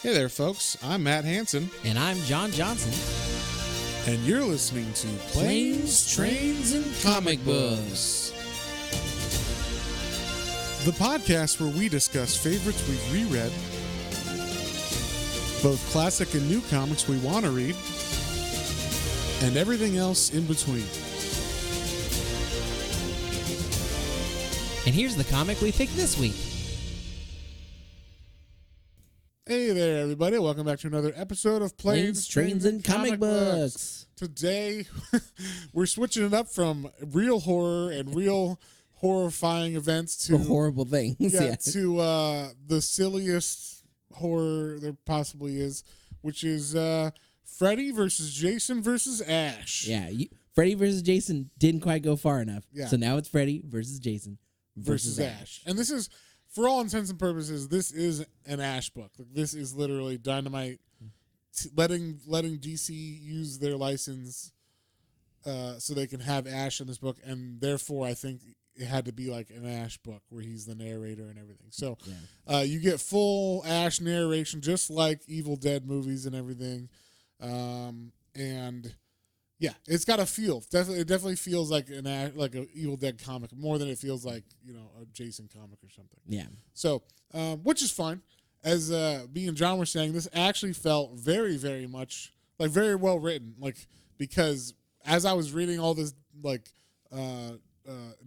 Hey there, folks. I'm Matt Hansen, And I'm John Johnson. and you're listening to Planes, Trains, and Comic Books, the podcast where we discuss favorites we've reread, both classic and new comics we want to read, and everything else in between. And here's the comic we picked this week. Hey there, everybody. Welcome back to another episode of Planes, Trains, and Comic Books. Today, we're switching it up from real horror and real horrifying events to horrible things. to the silliest horror there possibly is, which is Freddy versus Jason versus Ash. Yeah, Freddy versus Jason didn't quite go far enough. Yeah. So now it's Freddy versus Jason versus Ash. And this is, for all intents and purposes, this is an Ash book. Like, this is literally Dynamite letting DC use their license so they can have Ash in this book, and therefore I think it had to be like an Ash book where he's the narrator and everything. So you get full Ash narration, just like Evil Dead movies and everything. And yeah, it's got a feel. It definitely feels like like an Evil Dead comic more than it feels like, you know, a Jason comic or something. Yeah. So, which is fine. As me and John were saying, this actually felt very, very much like very well written. Like, because as I was reading all this like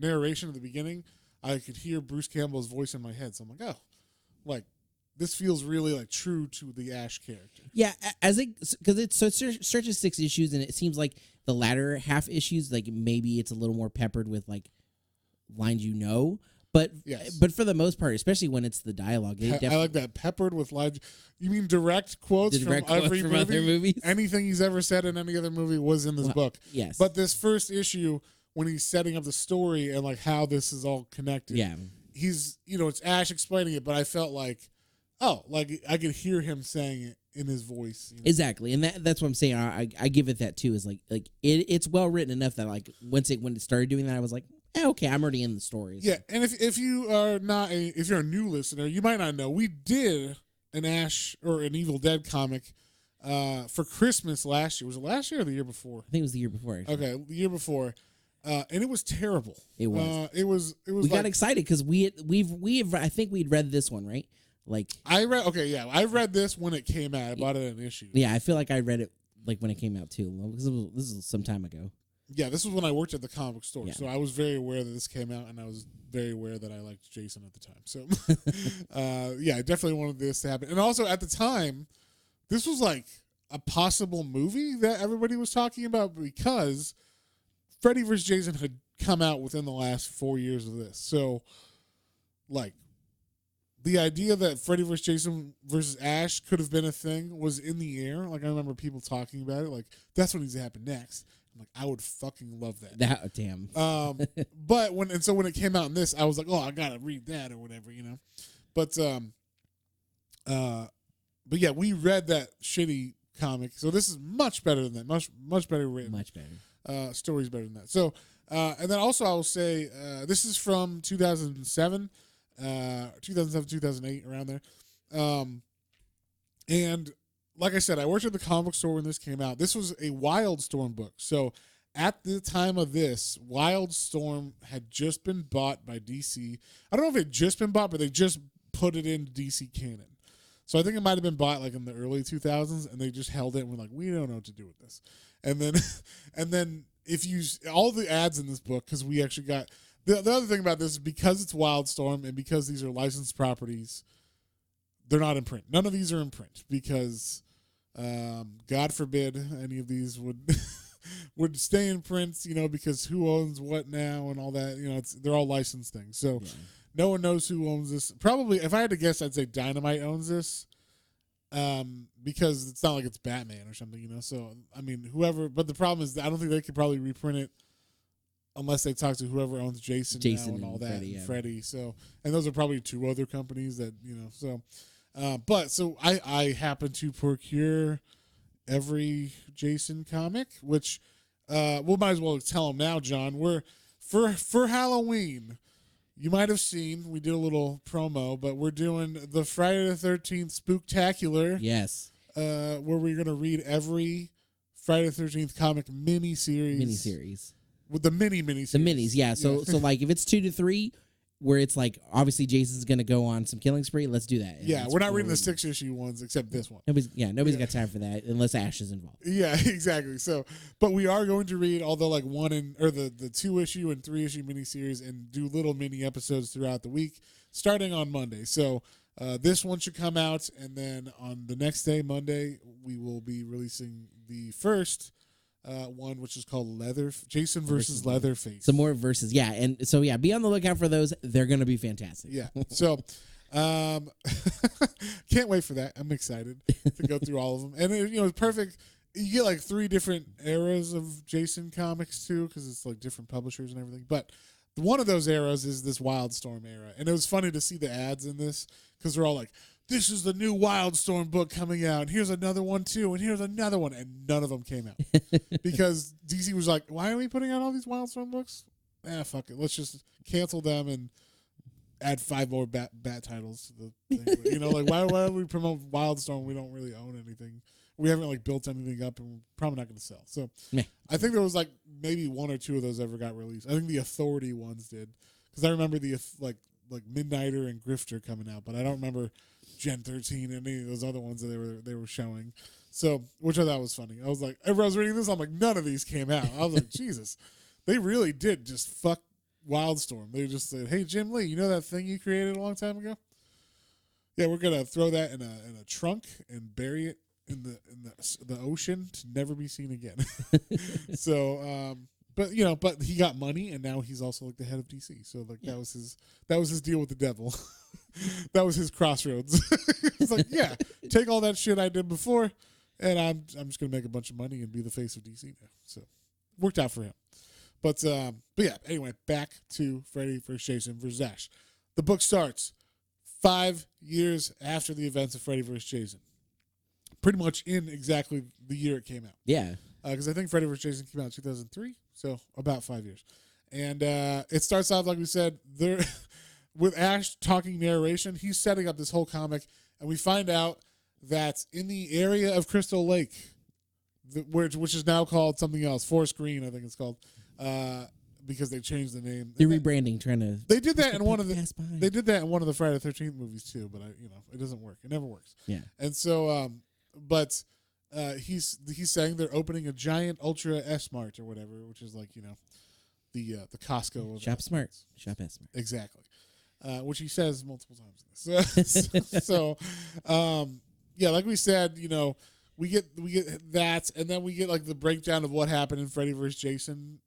narration at the beginning, I could hear Bruce Campbell's voice in my head. So I'm like, oh, like, this feels really like true to the Ash character. Yeah, because it stretches 6 issues, and it seems like the latter half issues, like maybe it's a little more peppered with like lines, you know. But yes. But for the most part, especially when it's the dialogue, I like that, peppered with lines. You mean direct quotes from every movie? Other movies? Anything he's ever said in any other movie was in this book. Yes. But this first issue, when he's setting up the story and like how this is all connected, he's, you know, it's Ash explaining it, but I felt like, oh, like I could hear him saying it in his voice. You know? Exactly, and that's what I'm saying. I give it that too. Is like it's well written enough that like when it started doing that, I was like, okay, I'm already in the story. Yeah, and if you are not if you're a new listener, you might not know we did an Ash or an Evil Dead comic for Christmas last year. Was it last year or the year before? I think it was the year before. Actually. Okay, the year before. And it was terrible. It was. It was. We got excited because I think we'd read this one, right? Like I read. Okay, yeah, I read this when it came out. I bought it in an issue. Yeah, I feel like I read it like when it came out too. This is some time ago. Yeah, this was when I worked at the comic store, yeah. So I was very aware that this came out, and I was very aware that I liked Jason at the time. So, yeah, I definitely wanted this to happen. And also at the time, this was like a possible movie that everybody was talking about because Freddy vs. Jason had come out within the last 4 years of this. So, like, the idea that Freddy vs. Jason versus Ash could have been a thing was in the air. Like, I remember people talking about it. Like, that's what needs to happen next. I'm like, I would fucking love that. Damn. But when it came out in this, I was like, oh, I gotta read that or whatever, you know. But yeah, we read that shitty comic, so this is much better than that. Much better written. Much better. Story's better than that. So, and then also I will say, this is from 2007. 2008, around there. And like I said, I worked at the comic store when this came out. This was a Wildstorm book. So at the time of this, Wildstorm had just been bought by DC. I don't know if it had just been bought, but they just put it into DC canon. So I think it might have been bought like in the early 2000s, and they just held it and were like, we don't know what to do with this. And then if you, all the ads in this book, because we actually got, the other thing about this is because it's Wildstorm and because these are licensed properties, they're not in print. None of these are in print because, God forbid, any of these would stay in print. You know, because who owns what now and all that. You know, they're all licensed things. So no one knows who owns this. Probably, if I had to guess, I'd say Dynamite owns this. Because it's not like it's Batman or something. You know, so I mean, whoever. But the problem is, I don't think they could probably reprint it. Unless they talk to whoever owns Jason now and all that, Freddy, and Freddy. So, and those are probably two other companies that, you know, so, but so I happen to procure every Jason comic, which, we might as well tell them now, John, for Halloween, you might have seen, we did a little promo, but we're doing the Friday the 13th Spooktacular. Yes. Where we're going to read every Friday the 13th comic Miniseries. With the miniseries. The minis, yeah. So like if it's 2 to 3, where it's like obviously Jason's gonna go on some killing spree, let's do that. Yeah, we're not reading the 6-issue ones except this one. Nobody's got time for that unless Ash is involved. Yeah, exactly. So, but we are going to read all the like the 2-issue and 3-issue miniseries and do little mini episodes throughout the week, starting on Monday. So this one should come out, and then on the next day, Monday, we will be releasing the first one, which is called Jason versus Leatherface. Some more verses, yeah. And so, yeah, be on the lookout for those. They're going to be fantastic. Yeah. So, can't wait for that. I'm excited to go through all of them. And, it's perfect. You get like 3 different eras of Jason comics, too, because it's like different publishers and everything. But one of those eras is this Wildstorm era. And it was funny to see the ads in this because they're all like, this is the new Wildstorm book coming out. And here's another one, too. And here's another one. And none of them came out. Because DC was like, why are we putting out all these Wildstorm books? Fuck it. Let's just cancel them and add 5 more bat titles to the thing. Like, why would we promote Wildstorm? We don't really own anything. We haven't, like, built anything up, and we're probably not going to sell. So I think there was, like, maybe 1 or 2 of those ever got released. I think the Authority ones did. Because I remember the, like Midnighter and Grifter coming out, but I don't remember Gen 13 and any of those other ones that they were showing. So, which I thought was funny. I was like, everyone was reading this, I'm like, none of these came out. I was like, Jesus, they really did just fuck Wildstorm. They just said, hey, Jim Lee, you know that thing you created a long time ago? Yeah, we're gonna throw that in a trunk and bury it in the ocean to never be seen again. So, but he got money, and now he's also like the head of DC. So like that was his deal with the devil. That was his crossroads. It's like, yeah, take all that shit I did before, and I'm just gonna make a bunch of money and be the face of DC now. So worked out for him. But yeah. Anyway, back to Freddy vs. Jason vs. Ash. The book starts 5 years after the events of Freddy vs. Jason. Pretty much in exactly the year it came out. Yeah. Because I think Freddy vs. Jason came out in 2003, so about 5 years. And it starts off, like we said, there with Ash talking narration. He's setting up this whole comic, and we find out that in the area of Crystal Lake, which is now called something else, Forest Green, I think it's called, because they changed the name. They're rebranding, trying to. They did that in one of the. They did that in one of the Friday the 13th movies too, but it doesn't work. It never works. Yeah. And so, but he's saying they're opening a giant ultra S-Mart or whatever, which is like the Costco of Shop S-Mart. Exactly. Which he says multiple times in this. So, yeah, like we said, we get that, and then we get like the breakdown of what happened in Freddy vs. Jason.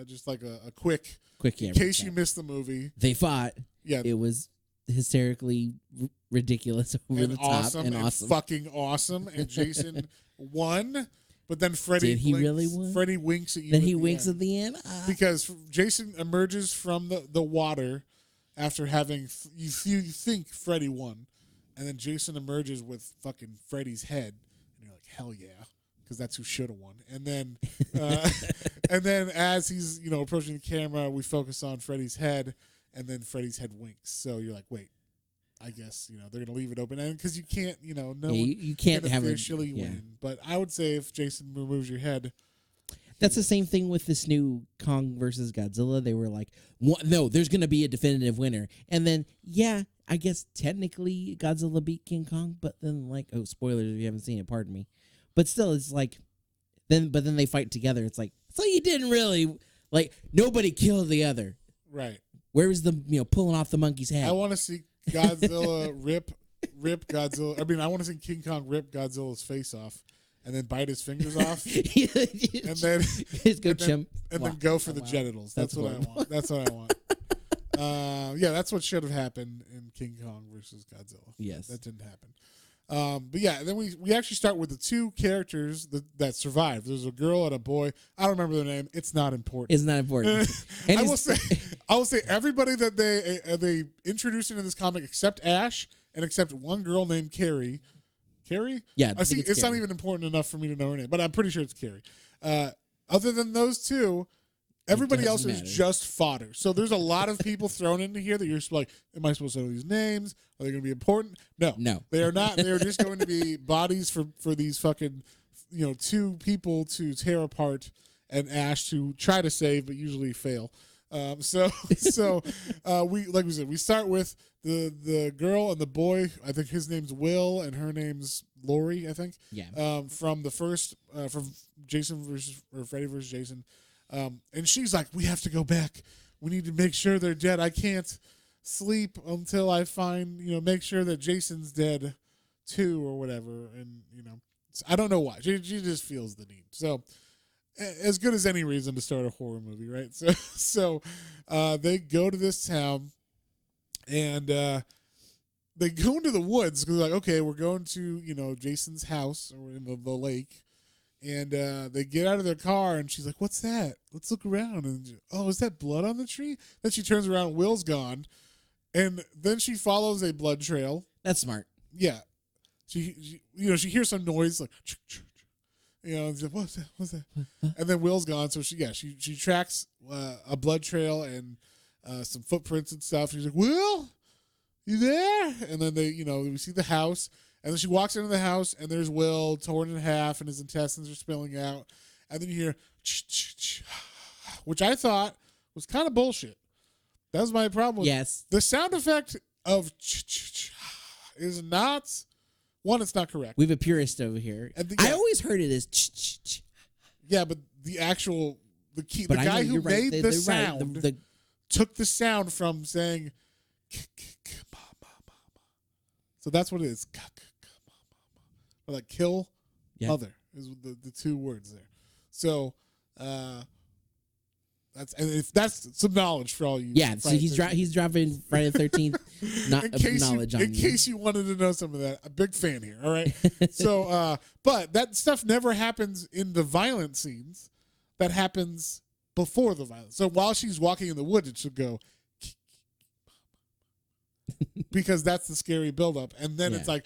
Just like a quick in case you missed the movie. They fought. Yeah, it was hysterically ridiculous, over the top, and awesome, fucking awesome. And Jason won, but then Freddy did he really win? Freddy winks at you. Then he winks at the end because Jason emerges from the water after having you think Freddy won, and then Jason emerges with fucking Freddy's head, and you're like, hell yeah. Because that's who should have won, and then as he's approaching the camera, we focus on Freddy's head, and then Freddy's head winks. So you're like, wait, I guess they're gonna leave it open, and because you can't you can't have officially win. But I would say if Jason removes your head, that's the same thing with this new Kong versus Godzilla. They were like, no, there's gonna be a definitive winner, and then I guess technically Godzilla beat King Kong, but then spoilers if you haven't seen it, pardon me. But still, it's like, then they fight together. It's like, so you didn't really, nobody killed the other. Right. Where was the, pulling off the monkey's head? I want to see Godzilla rip Godzilla. I mean, I want to see King Kong rip Godzilla's face off and then bite his fingers off. And then go for the genitals. That's what I want. That's what I want. Yeah, that's what should have happened in King Kong versus Godzilla. Yes. That didn't happen. But yeah, then we actually start with the 2 characters that survived. There's a girl and a boy. I don't remember their name. It's not important. It's not important. And I will say everybody that they introduced into this comic except Ash and except one girl named Carrie. Carrie? Yeah, I see. It's not even important enough for me to know her name, but I'm pretty sure it's Carrie. Other than those 2, Everybody else doesn't is matter. just fodder. So there's a lot of people thrown into here that you're just like, am I supposed to know these names? Are they going to be important? No. They are not. They are just going to be bodies for these fucking, two people to tear apart and Ash to try to save, but usually fail. So we said, we start with the girl and the boy. I think his name's Will and her name's Lori, I think. Yeah. From the first, from Freddy versus Jason. And she's like, we have to go back. We need to make sure they're dead. I can't sleep until I make sure that Jason's dead too or whatever. And, I don't know why. She just feels the need. So as good as any reason to start a horror movie, right? So they go to this town and they go into the woods because like, okay, we're going to, Jason's house or in the lake. And they get out of their car, and she's like, what's that? Let's look around. And, is that blood on the tree? Then she turns around, Will's gone. And then she follows a blood trail. That's smart. Yeah. She she hears some noise, like, she's like, what's that? And then Will's gone, so she tracks a blood trail and some footprints and stuff. She's like, Will, you there? And then we see the house. And then she walks into the house, and there's Will torn in half, and his intestines are spilling out. And then you hear, which I thought was kind of bullshit. That was my problem. Yes. The sound effect of is not, one, it's not correct. We have a purist over here. I always heard it as Yeah, but the actual, the key, but the guy who made the sound right. took the sound from saying, so that's what it is. Or like kill mother is the two words there. So that's some knowledge for all you. Yeah, so he's dropping Friday the 13th knowledge on you. In case you wanted to know some of that, a big fan here. All right. So, but that stuff never happens in the violent scenes. That happens before the violence. So while she's walking in the woods, it should go. Because that's the scary buildup, and then it's like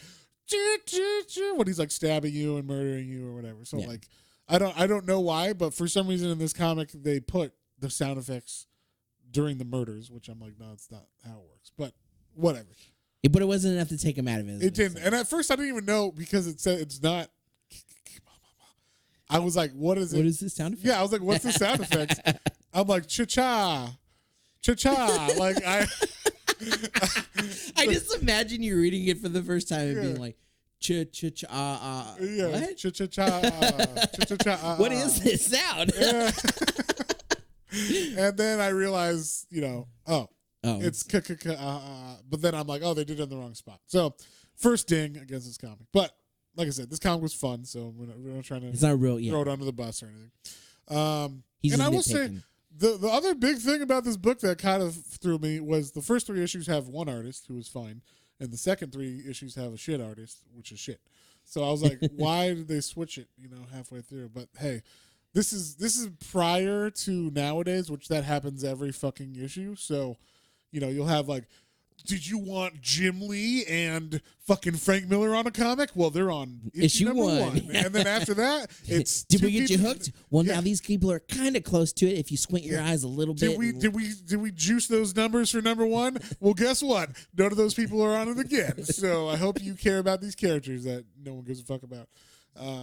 when he's like stabbing you and murdering you or whatever. So like, I don't know why, but for some reason in this comic they put the sound effects during the murders, which I'm like, no, it's not how it works. But whatever. But it wasn't enough to take him out of it. It didn't, and at first I didn't even know because it said it's not. I was like, what is it? What is this sound effect? Yeah, I was like, what's the sound effects? I'm like, cha-cha. Like I just imagine you reading it for the first time and being like, cha-cha-cha, what? Cha-cha-cha, what is this sound? And then I realized, it's but then I'm like, oh, they did it in the wrong spot. So first ding against this comic. But like I said, this comic was fun, so we're not trying to it's not real, throw it under the bus or anything. He's and I will say, nitpicking. the other big thing about this book that kind of threw me was the first 3 issues have one artist who was fine, and the second 3 issues have a shit artist, which is shit. So I was like, why did they switch it, halfway through? But hey, this is prior to nowadays, which that happens every fucking issue. So, you'll have like, did you want Jim Lee and fucking Frank Miller on a comic? Well, they're on issue number 1. And then after that, it's did we get you hooked? Well, now these people are kind of close to it if you squint your eyes a little bit. Did we juice those numbers for number 1? Well, guess what? None of those people are on it again. So I hope you care about these characters that no one gives a fuck about.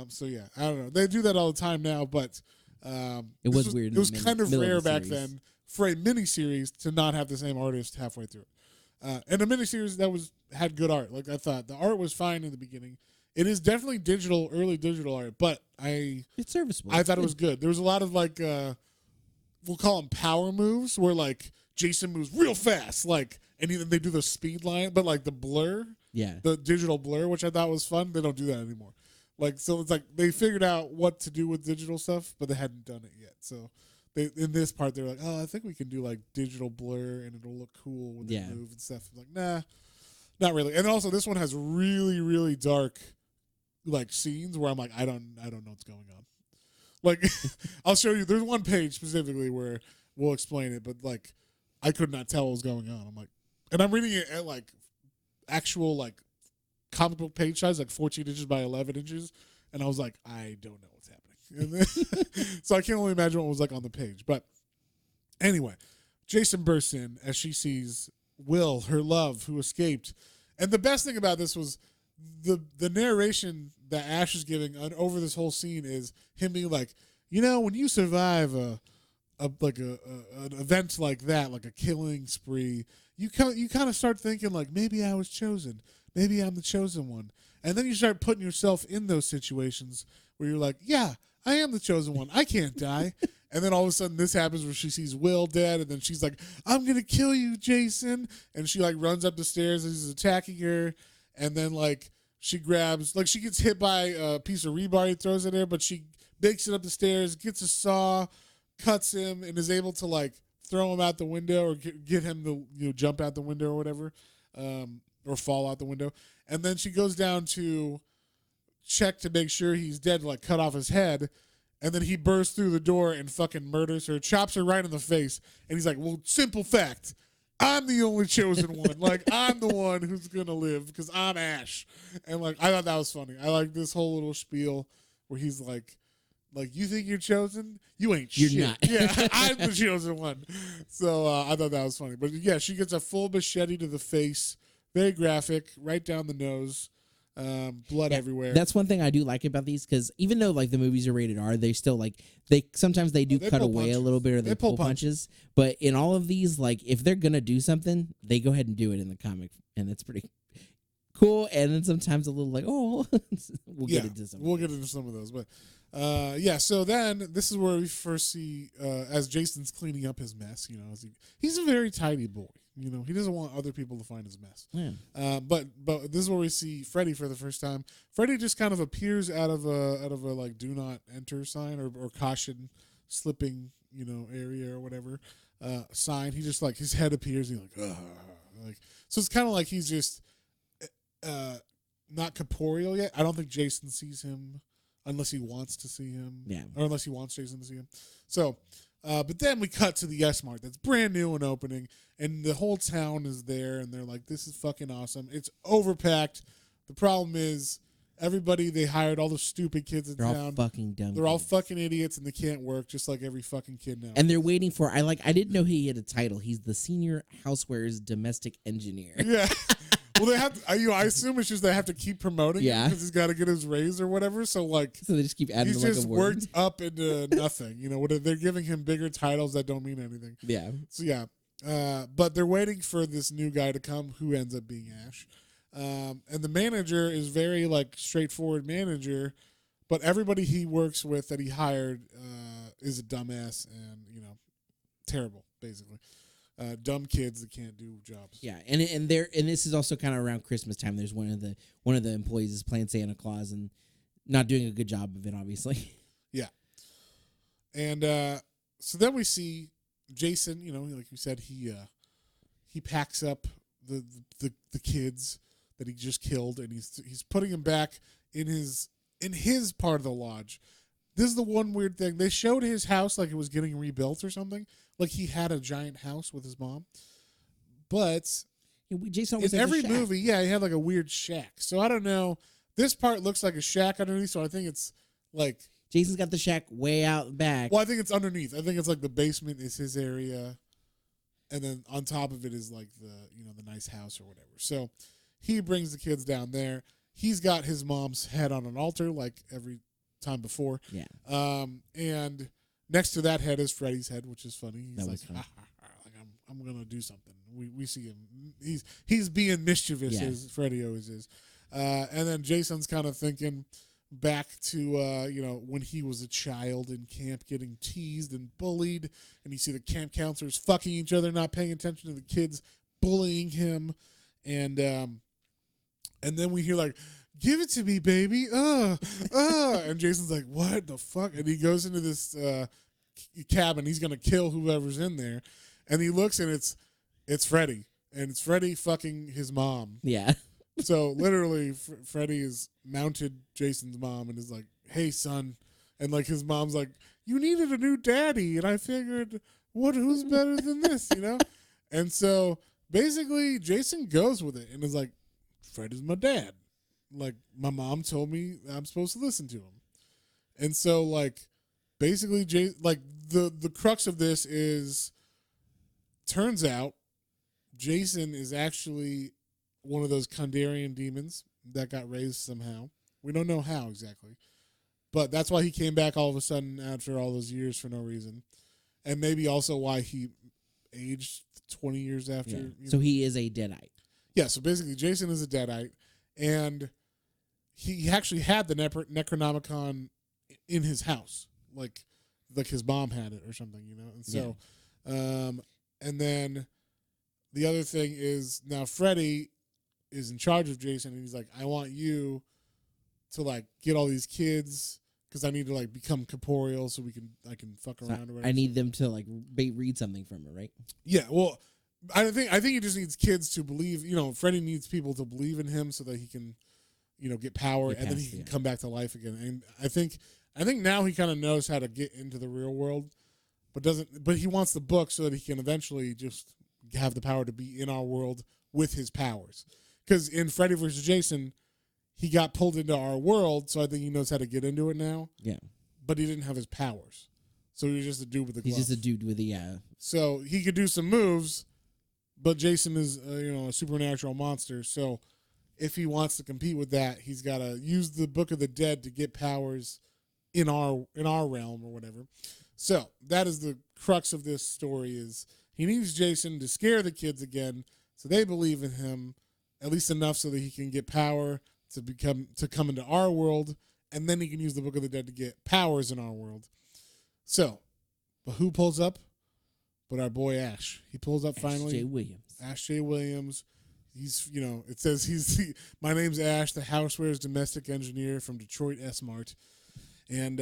So yeah, I don't know. They do that all the time now, but it was weird. It was kind of rare back then for a miniseries to not have the same artist halfway through it. And a miniseries that had good art. Like I thought, the art was fine in the beginning. It is definitely early digital art, but it's serviceable. I thought it was good. There was a lot of like, we'll call them power moves, where like Jason moves real fast, and even they do the speed line, but like the blur, the digital blur, which I thought was fun. They don't do that anymore. So it's like they figured out what to do with digital stuff, but they hadn't done it yet. So. In this part, they're like, oh, I think we can do like digital blur and it'll look cool when they move and stuff. I'm like, nah, not really. And also, this one has really, really dark like scenes where I'm like, I don't know what's going on. Like, I'll show you. There's one page specifically where we'll explain it, but like, I could not tell what was going on. I'm like, and I'm reading it at like actual like comic book page size, like 14 inches by 11 inches, and I was like, I don't know what's happening. And then, so I can only imagine what was like on the page. But Anyway, Jason bursts in as she sees Will, her love, who escaped. And the best thing about this was the narration that Ash is giving over this whole scene is him being like, when you survive an event like that, like a killing spree, you kind of start thinking like, maybe I was chosen, maybe I'm the chosen one, and then you start putting yourself in those situations where you're like, yeah, I am the chosen one, I can't die. And then all of a sudden this happens where she sees Will dead, and then she's like, I'm gonna kill you, Jason, and she like runs up the stairs and he's attacking her, and then like she grabs, like she gets hit by a piece of rebar he throws at her, but she makes it up the stairs, gets a saw, cuts him, and is able to like throw him out the window or get him to jump out the window or whatever, or fall out the window. And then she goes down to check to make sure he's dead, like cut off his head. And then he bursts through the door and fucking murders her, chops her right in the face. And he's like, well, simple fact, I'm the only chosen one. Like, I'm the one who's going to live because I'm Ash. And, like, I thought that was funny. I like this whole little spiel where he's like, you think you're chosen? You ain't shit. You're not. Yeah, I'm the chosen one. So I thought that was funny. But, yeah, she gets a full machete to the face. Very graphic, right down the nose. Blood everywhere. That's one thing I do like about these, because even though like the movies are rated R, they still like sometimes they do cut away punches. a little bit, or they pull punches. But in all of these, like if they're gonna do something, they go ahead and do it in the comic, and it's pretty cool. And then sometimes a little like, oh, we'll get into some of those. But so then this is where we first see as Jason's cleaning up his mess. He's a very tidy boy. He doesn't want other people to find his mess. Yeah. But this is where we see Freddy for the first time. Freddy just kind of appears out of a like do not enter sign or caution slipping area or whatever sign. He just like his head appears and he's like so it's kind of like he's just not corporeal yet. I don't think Jason sees him unless he wants to see him. Yeah. Or unless he wants Jason to see him. So. But then we cut to the S-Mart that's brand new and opening, and the whole town is there, and they're like, this is fucking awesome. It's overpacked. The problem is everybody they hired, all the stupid kids in town. They're all fucking dumb. They're all fucking idiots, and they can't work, just like every fucking kid now. And they're waiting for, I didn't know he had a title. He's the senior housewares domestic engineer. Yeah. Well, they have to, I assume it's just they have to keep promoting him because he's got to get his raise or whatever. So they just keep adding he's like just a word. worked up into nothing. They're giving him bigger titles that don't mean anything. Yeah. So yeah, but they're waiting for this new guy to come who ends up being Ash, and the manager is very like straightforward manager, but everybody he works with that he hired is a dumbass and terrible basically. Dumb kids that can't do jobs. Yeah, and this is also kind of around Christmas time. There's one of the employees is playing Santa Claus and not doing a good job of it, obviously. Yeah, and so then we see Jason. Like you said, he packs up the kids that he just killed, and he's putting them back in his part of the lodge. This is the one weird thing. They showed his house like it was getting rebuilt or something. Like he had a giant house with his mom. But Jason in every movie, he had like a weird shack. So I don't know. This part looks like a shack underneath, so I think it's like... Jason's got the shack way out back. Well, I think it's underneath. I think it's like the basement is his area. And then on top of it is like the nice house or whatever. So he brings the kids down there. He's got his mom's head on an altar like every time before. Yeah. And next to that head is Freddy's head, which is funny. He's like, like I'm gonna do something. We see him. He's being mischievous as Freddy always is. And then Jason's kind of thinking back to when he was a child in camp getting teased and bullied, and you see the camp counselors fucking each other, not paying attention to the kids bullying him, and then we hear like, give it to me, baby. And Jason's like, what the fuck? And he goes into this cabin. He's going to kill whoever's in there. And he looks, and it's Freddy. And it's Freddy fucking his mom. Yeah. So literally, Freddy has mounted Jason's mom and is like, hey, son. And like his mom's like, you needed a new daddy. And I figured, who's better than this, And so basically, Jason goes with it and is like, Freddy's my dad. Like, my mom told me I'm supposed to listen to him. And so, like, basically, the crux of this is turns out Jason is actually one of those Kandarian demons that got raised somehow. We don't know how exactly. But that's why he came back all of a sudden after all those years for no reason. And maybe also why he aged 20 years after. Yeah. So he is a Deadite. Yeah, so basically Jason is a Deadite. And he actually had the Necronomicon in his house. Like his mom had it or something, you know? And so, and then the other thing is now Freddy is in charge of Jason, and he's like, I want you to like get all these kids because I need to like become corporeal so I can fuck around or whatever. I need them to like read something from it, right? Yeah, well, I think he just needs kids to believe. You know, Freddy needs people to believe in him so that he can, you know, get power and then he can come back to life again. And I think now he kind of knows how to get into the real world, but he wants the book so that he can eventually just have the power to be in our world with his powers. Because in Freddy vs. Jason, he got pulled into our world, so I think he knows how to get into it now. Yeah. But he didn't have his powers. So he was just a dude with a glove. He's just a dude with a, So he could do some moves, but Jason is, a supernatural monster. So if he wants to compete with that, he's got to use the Book of the Dead to get powers in our realm or whatever. So that is the crux of this story is he needs Jason to scare the kids again so they believe in him, at least enough so that he can get power to come into our world, and then he can use the Book of the Dead to get powers in our world. So, but who pulls up? But our boy Ash. He pulls up finally. Ash J. Williams. He's, it says my name's Ash, the housewares domestic engineer from Detroit S-Mart. And,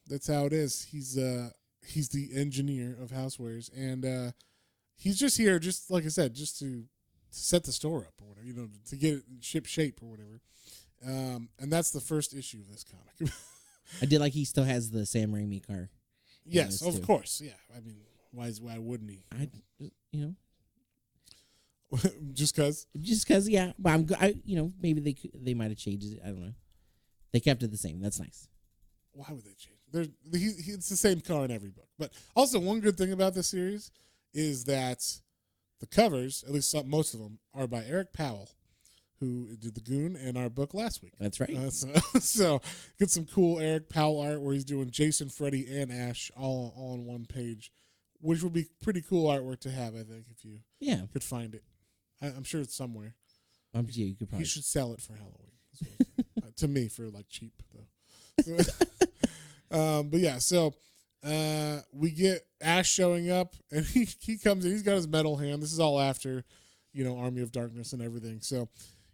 that's how it is. He's the engineer of housewares. And he's just here, just like I said, just to set the store up or whatever, to get it in ship shape or whatever. And that's the first issue of this comic. I did like he still has the Sam Raimi car. Yes, of course. Yeah. I mean, why wouldn't he? Just because? Just because, yeah. But maybe they might have changed it. I don't know. They kept it the same. That's nice. Why would they change it? It's the same car in every book. But also, one good thing about this series is that the covers, at least most of them, are by Eric Powell, who did The Goon and our book last week. That's right. So get some cool Eric Powell art where he's doing Jason, Freddy, and Ash all on one page, which would be pretty cool artwork to have, I think, if you could find it. I'm sure it's somewhere. You could probably. He should sell it for Halloween. To me, for like cheap, though. So, but yeah, so we get Ash showing up, and he comes in. He's got his metal hand. This is all after, Army of Darkness and everything. So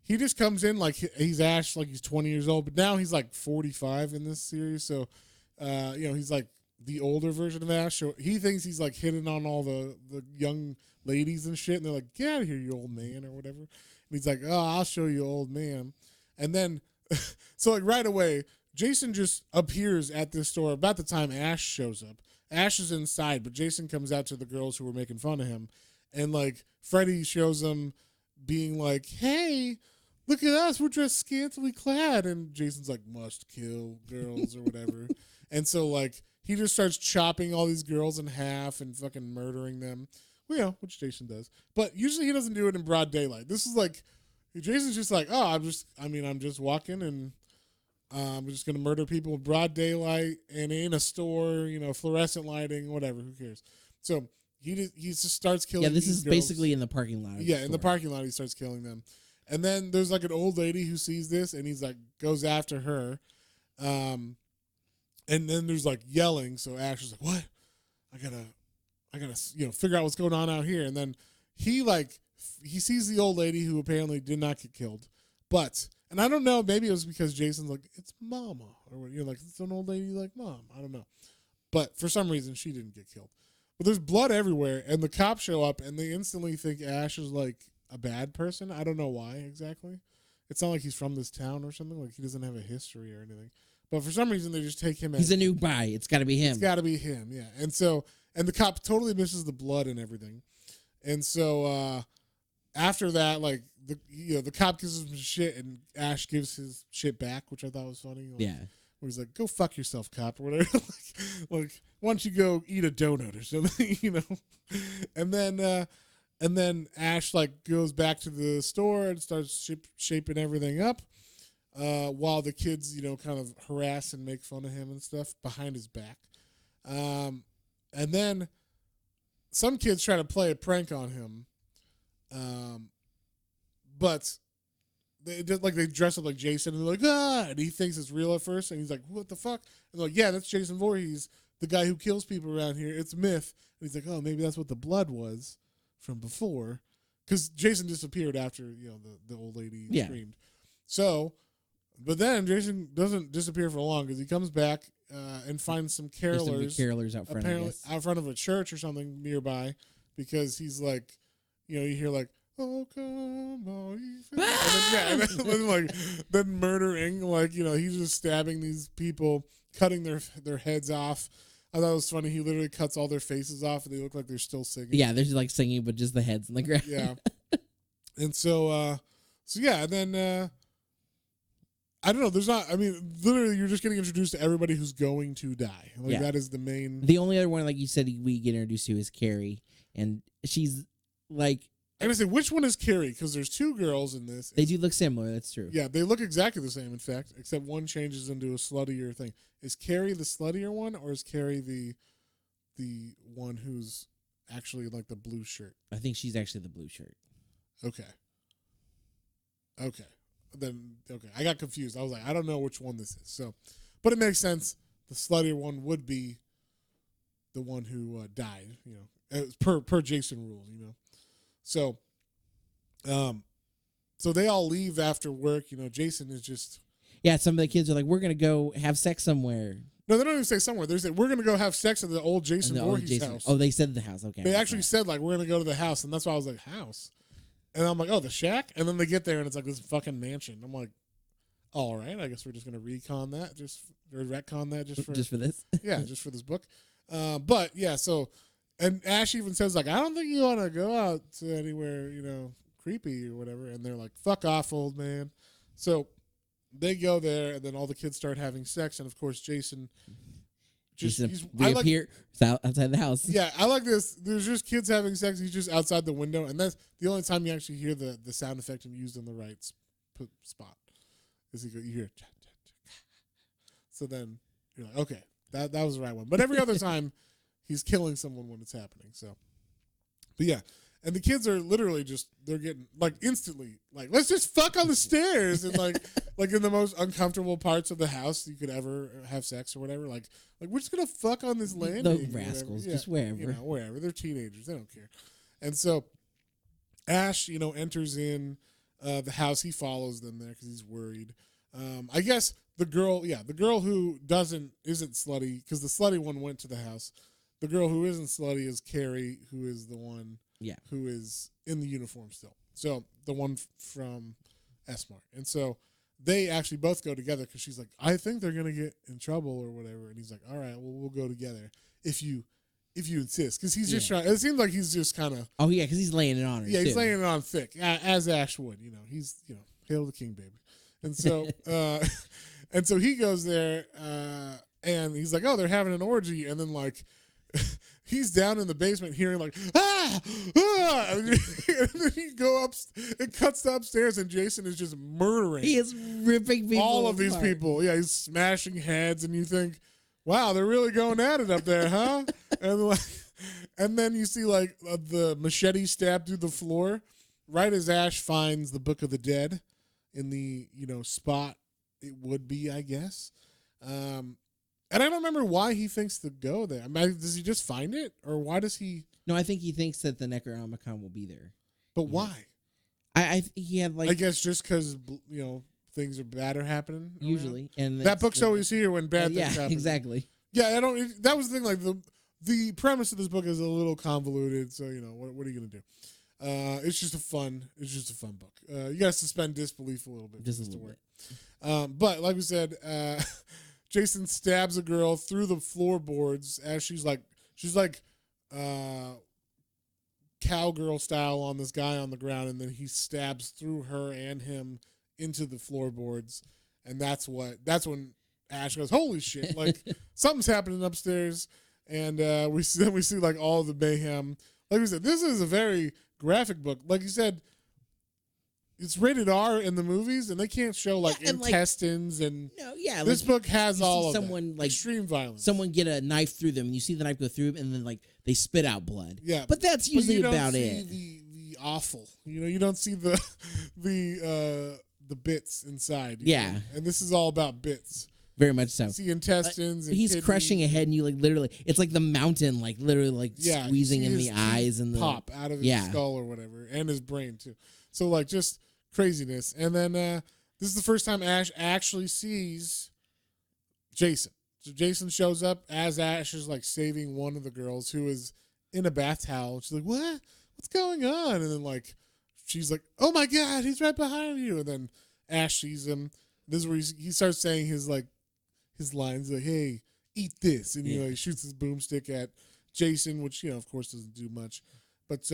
he just comes in like he's Ash, like he's 20 years old, but now he's like 45 in this series. So, he's like the older version of Ash. So he thinks he's like hitting on all the young ladies and shit, and they're like, "Get out of here, you old man," or whatever. And he's like, "Oh, I'll show you, old man." And then, so like right away, Jason just appears at this store about the time Ash shows up. Ash is inside, but Jason comes out to the girls who were making fun of him. And like Freddy shows them being like, "Hey, look at us. We're dressed scantily clad." And Jason's like, "Must kill girls," or whatever. And so like he just starts chopping all these girls in half and fucking murdering them. Well, which Jason does. But usually he doesn't do it in broad daylight. This is like, Jason's just like, "Oh, I'm just walking and I'm just going to murder people in broad daylight and in a store, fluorescent lighting, whatever. Who cares?" So he just starts killing. Yeah, this these is girls. basically in the parking lot. Yeah, in the parking lot, he starts killing them. And then there's like an old lady who sees this and he's like, goes after her. And then there's like yelling. So Ash is like, "What? I gotta, figure out what's going on out here." And then he sees the old lady who apparently did not get killed. But, and I don't know, maybe it was because Jason's like, "It's Mama," or like, "It's an old lady like Mom." I don't know. But for some reason, she didn't get killed. But there's blood everywhere, and the cops show up, and they instantly think Ash is like a bad person. I don't know why exactly. It's not like he's from this town or something. Like he doesn't have a history or anything. But for some reason, they just take him. He's a new guy. It's got to be him. It's got to be him, yeah. And so, and the cop totally misses the blood and everything. And so after that, like the cop gives him shit, and Ash gives his shit back, which I thought was funny. Like, yeah. where he's like, "Go fuck yourself, cop," or whatever. like, why don't you go eat a donut or something, And then Ash like goes back to the store and starts shaping everything up, while the kids, kind of harass and make fun of him and stuff behind his back. And then some kids try to play a prank on him, but they dress up like Jason, and they're like, and he thinks it's real at first, and he's like, what the fuck? And they're like, yeah, that's Jason Voorhees, the guy who kills people around here. It's myth. And he's like, oh, maybe that's what the blood was from before, because Jason disappeared after the old lady screamed. So, but then Jason doesn't disappear for long, because he comes back and finds some carolers out front, apparently out front of a church or something nearby, because he's like, you hear like, oh come on, and then murdering, he's just stabbing these people, cutting their heads off. I thought it was funny. He literally cuts all their faces off, and they look like they're still singing. Yeah, they're just like singing, but just the heads in the ground. Yeah. And so yeah, and then I don't know. There's not. I mean, literally, you're just getting introduced to everybody who's going to die. That is the main. The only other one, like you said, we get introduced to is Carrie, and she's like. I'm gonna say, which one is Carrie? Because there's two girls in this. They do look similar. That's true. Yeah, they look exactly the same, in fact, except one changes into a sluttier thing. Is Carrie the sluttier one, or is Carrie the one who's actually like the blue shirt? I think she's actually the blue shirt. Okay. I got confused. I was like, I don't know which one this is. So, but it makes sense. The sluttier one would be the one who died. Per Jason rules. So, so they all leave after work. Jason is just. Yeah, some of the kids are like, we're going to go have sex somewhere. No, they don't even say somewhere. They say, we're going to go have sex at the old Jason Voorhees house. Oh, they said the house. Okay. They actually said, like, we're going to go to the house. And that's why I was like, house? And I'm like, oh, the shack? And then they get there, and it's like this fucking mansion. I'm like, all right, I guess we're just going to retcon that. Retcon that just for this? Yeah, just for this book. But, yeah, so... And Ash even says, like, I don't think you want to go out to anywhere, creepy or whatever. And they're like, fuck off, old man. So they go there, and then all the kids start having sex. And, of course, Jason just reappear outside the house. Yeah, I like this. There's just kids having sex. He's just outside the window. And that's the only time you actually hear the sound effect and used in the right spot. Is you hear. So then you're like, okay, that was the right one. But every other time, he's killing someone when it's happening. So, but yeah. And the kids are literally they're getting, like, instantly, like, let's just fuck on the stairs. And, like in the most uncomfortable parts of the house you could ever have sex or whatever. Like we're just going to fuck on this landing. The rascals, just wherever. Wherever. They're teenagers. They don't care. And so Ash, enters in the house. He follows them there because he's worried. I guess the girl who isn't slutty, because the slutty one went to the house. The girl who isn't slutty is Carrie, who is the one who is in the uniform still. So the one from S-Mart. And so they actually both go together, because she's like, I think they're going to get in trouble or whatever. And he's like, all right, well, we'll go together if you insist. Because he's just trying. It seems like he's just kind of. Oh, yeah, because he's laying it on her. Yeah, he's laying it on thick, as Ash would. He's, hail the king, baby. And so, and so he goes there, and he's like, oh, they're having an orgy. And then, like, he's down in the basement hearing like and then he go up. It cuts to upstairs, and Jason is just murdering. He is ripping people all of apart. These people. Yeah, he's smashing heads, and you think, wow, they're really going at it up there, huh? And then you see like the machete stab through the floor, right as Ash finds the Book of the Dead in the spot it would be, I guess. And I don't remember why he thinks to go there. I mean, does he just find it, or why does he? No, I think he thinks that the Necronomicon will be there. But why? He had like. I guess just because things are bad are happening. Usually, and that book's always here when bad things happen. Exactly. Yeah, I don't. That was the thing. Like the premise of this book is a little convoluted. So what are you gonna do? It's just a fun book. You gotta suspend disbelief a little bit. Just a little bit. But like we said, Jason stabs a girl through the floorboards as she's like cowgirl style on this guy on the ground, and then he stabs through her and him into the floorboards, and that's when Ash goes, holy shit, like something's happening upstairs. And we see like all the mayhem. Like we said, this is a very graphic book. Like you said, it's rated R in the movies, and they can't show like intestines and no, yeah. This book has all of someone that. Like extreme violence. Someone get a knife through them, and you see the knife go through them, and then like they spit out blood. Yeah, but that's usually about it. The awful, you don't see the bits inside. Yeah, and this is all about bits. Very much so. See intestines. And he's kidneys. crushing a head, and you like literally, it's like the mountain, like literally, like squeezing in the eyes and the pop out of his skull or whatever, and his brain too. So like just craziness. And then this is the first time Ash actually sees Jason. So Jason shows up as Ash is like saving one of the girls who is in a bath towel. She's like, "What? What's going on?" And then like she's like, "Oh my God, he's right behind you!" And then Ash sees him. This is where he starts saying his lines like, "Hey, eat this," and he shoots his boomstick at Jason, which of course doesn't do much, but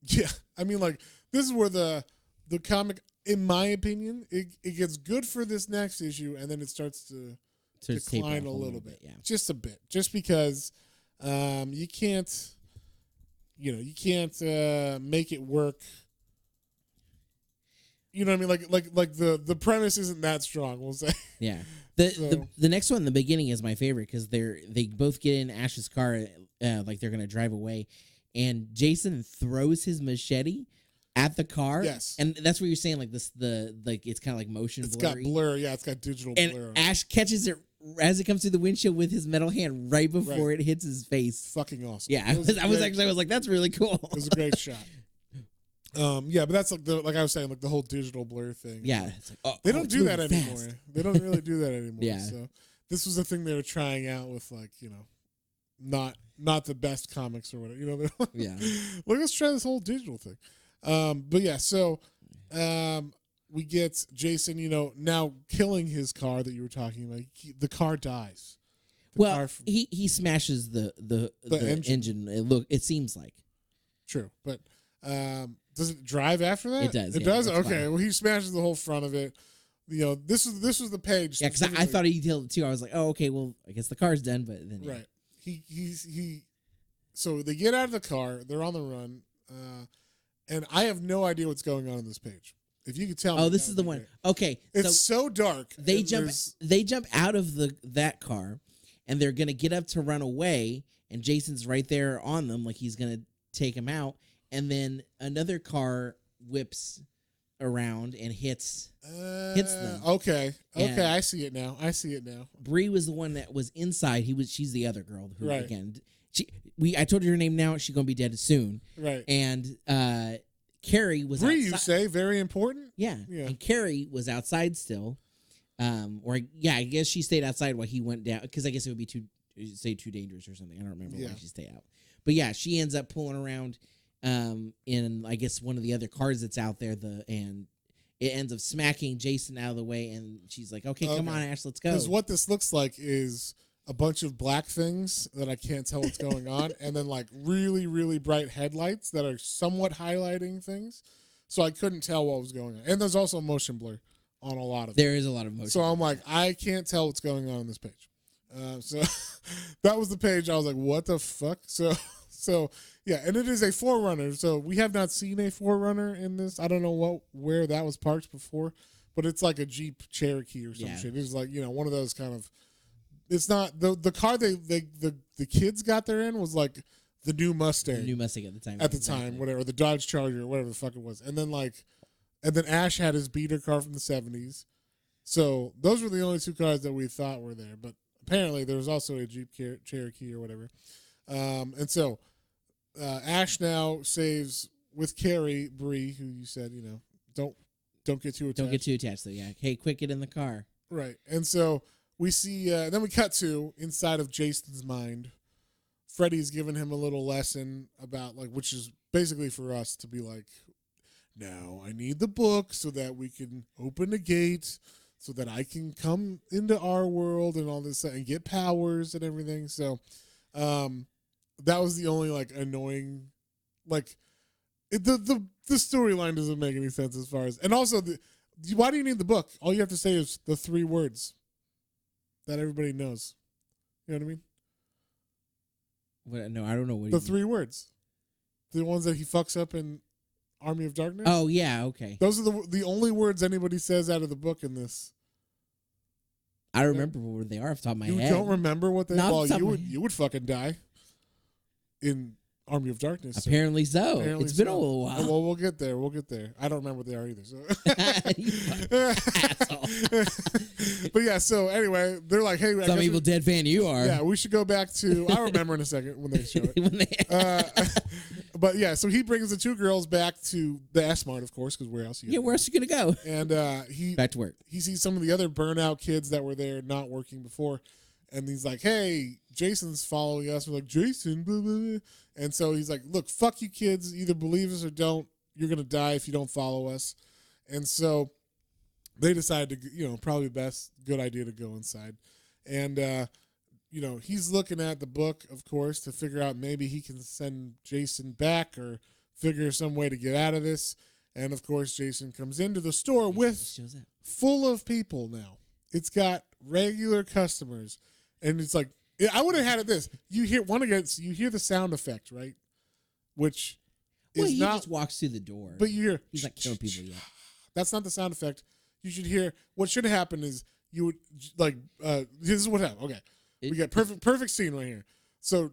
yeah, I mean like this is where the comic, in my opinion, it gets good for this next issue, and then it starts to decline a little bit, just a bit, just because you can't make it work. You know what I mean? Like the premise isn't that strong, we'll say. Yeah. The next one in the beginning is my favorite because they both get in Ash's car like they're gonna drive away, and Jason throws his machete at the car. Yes. And that's what you're saying, like it's kind of like motion blurry. It's got blur, it's got digital blur. And Ash catches it as it comes through the windshield with his metal hand right before it hits his face. Fucking awesome. Yeah, I was like, that's really cool. It was a great shot. But that's like I was saying, like the whole digital blur thing. Yeah, it's like, they don't do that anymore. Fast. They don't really do that anymore. Yeah. So this was a thing they were trying out with, like not the best comics or whatever. They're like, yeah. Like, let's try this whole digital thing. But yeah, so we get Jason, now killing his car that you were talking about. The car dies. He smashes the engine. It seems like. True, but does it drive after that? It does. It does. Okay. Fine. Well, he smashes the whole front of it. This was the page. Yeah, because I thought he killed it too. I was like, oh, okay. Well, I guess the car's done. But then right. So they get out of the car. They're on the run, and I have no idea what's going on this page. If you could tell me. Oh, this is the one. Great. Okay. It's so dark. They jump out of that car, and they're gonna get up to run away, and Jason's right there on them, like he's gonna take him out. And then another car whips around and hits them. Okay. I see it now. Bree was the one that was inside. She's the other girl who right. Again. I told you her name now. She's gonna be dead soon. Right. And Carrie was Bree. outside. You say very important. Yeah. And Carrie was outside still. I guess she stayed outside while he went down because I guess it would be too dangerous or something. I don't remember why she stayed out. But yeah, she ends up pulling around. In I guess one of the other cars that's out there, and it ends up smacking Jason out of the way, and she's like, "Okay, come on, Ash, let's go." Because what this looks like is a bunch of black things that I can't tell what's going on, and then like really, really bright headlights that are somewhat highlighting things, so I couldn't tell what was going on. And there's also motion blur on a lot of there is a lot of motion. So I'm like, I can't tell what's going on this page. So that was the page I was like, what the fuck? So yeah, and it is a Forerunner. So we have not seen a Forerunner in this. I don't know where that was parked before, but it's like a Jeep Cherokee or some shit. It's like one of those kind of. It's not the car the kids got there in was like the new Mustang. The new Mustang at the time. At the time, whatever, the Dodge Charger or whatever the fuck it was, and then Ash had his beater car from the 70s. So those were the only two cars that we thought were there, but apparently there was also a Jeep Cherokee or whatever. And so Ash now saves with Carrie Bree, who you said don't get too attached. Don't get too attached. So yeah, hey, quick, get in the car. Right, and so we see. Then we cut to inside of Jason's mind. Freddy's giving him a little lesson about which is basically for us to be like, now I need the book so that we can open the gate, so that I can come into our world and all this and get powers and everything. So. That was the only annoying, the storyline doesn't make any sense as far as, and also why do you need the book? All you have to say is the 3 words, that everybody knows. You know what I mean? What, no, I don't know what The 3 words. The ones that he fucks up in Army of Darkness. Oh, yeah, okay. Those are the only words anybody says out of the book in this. I don't remember what they are off the top of my head. You don't remember what they? Not Well, off the top of my head. you would fucking die in Army of Darkness. Apparently so. Apparently It's been so. a little while. Well, we'll get there. We'll get there. I don't remember what they are either. So. You fucking asshole. But yeah, so anyway, they're like, hey, Some Evil Dead fan you are. Yeah, we should go back to. I'll remember in a second when they show it. But yeah, so he brings the 2 girls back to the S-Mart, of course, because where else? Where else are you gonna go? And he Back to work. He sees some of the other burnout kids that were there not working before, and he's like, "Hey, Jason's following us." We're like, "Jason," blah, blah, blah. And so he's like, "Look, fuck you, kids. Either believe us or don't. You're gonna die if you don't follow us." And so they decide to, probably good idea to go inside, and he's looking at the book, of course, to figure out maybe he can send Jason back or figure some way to get out of this. And of course, Jason comes into the store full of people now. It's got regular customers, and it's like I would have had it this. You hear the sound effect, right? Which is he not just walks through the door. But you hear he's not killing people yet. That's not the sound effect. You should hear what should happen is you would this is what happened. Okay. We got perfect scene right here. So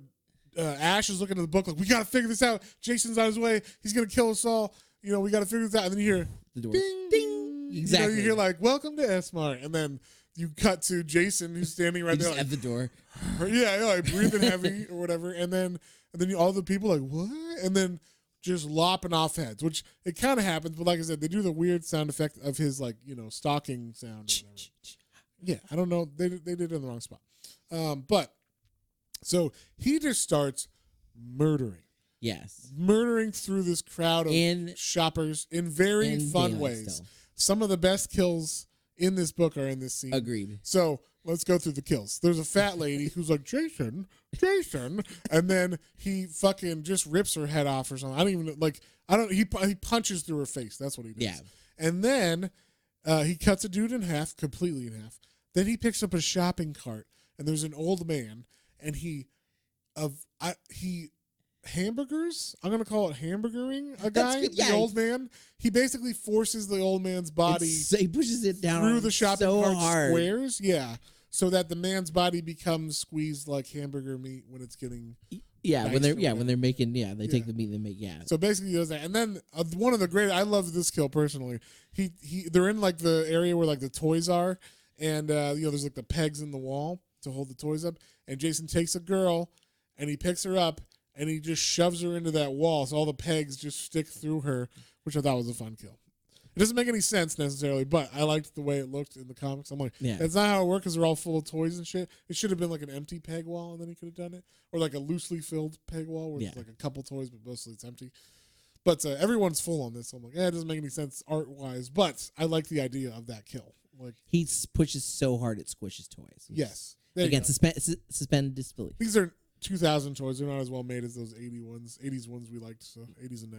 Ash is looking at the book like, we got to figure this out. Jason's on his way. He's going to kill us all. We got to figure this out. And then you hear The door. ding, Ding. Exactly. You hear like, welcome to S-Mart. And then you cut to Jason who's standing right there. Just at the door. Yeah, like breathing heavy or whatever. And then all the people like, what? And then just lopping off heads, which it kind of happens. But like I said, they do the weird sound effect of his stalking sound or whatever. Yeah, I don't know. They did it in the wrong spot. But so he just starts murdering. Yes. Murdering through this crowd of shoppers in very fun ways. Still. Some of the best kills in this book are in this scene. Agreed. So let's go through the kills. There's a fat lady who's like, Jason, and then he fucking just rips her head off or something. He punches through her face. That's what he does. Yeah. And then he cuts a dude in half, completely in half. Then he picks up a shopping cart, and there's an old man, and he hamburgers. I'm gonna call it hamburgering a guy. The old man. He basically forces the old man's body. He pushes it down through the shopping cart hard. squares. Yeah, so that the man's body becomes squeezed like hamburger meat when it's getting. When they're making they take the meat and they make So basically he does that, and then one of the great. I love this kill personally. They're in like the area where like the toys are, and there's like the pegs in the wall to hold the toys up, and Jason takes a girl, and he picks her up. And he just shoves her into that wall, so all the pegs just stick through her, which I thought was a fun kill. It doesn't make any sense necessarily, but I liked the way it looked in the comics. I'm like, that's not how it works because they're all full of toys and shit. It should have been like an empty peg wall, and then he could have done it. Or like a loosely filled peg wall where there's like a couple toys, but mostly it's empty. But everyone's full on this, so I'm like, it doesn't make any sense art-wise, but I like the idea of that kill. Like he pushes so hard it squishes toys. Yes. Again, suspend disbelief. These are 2000 toys. They're not as well made as those 80s ones we liked, so 80s and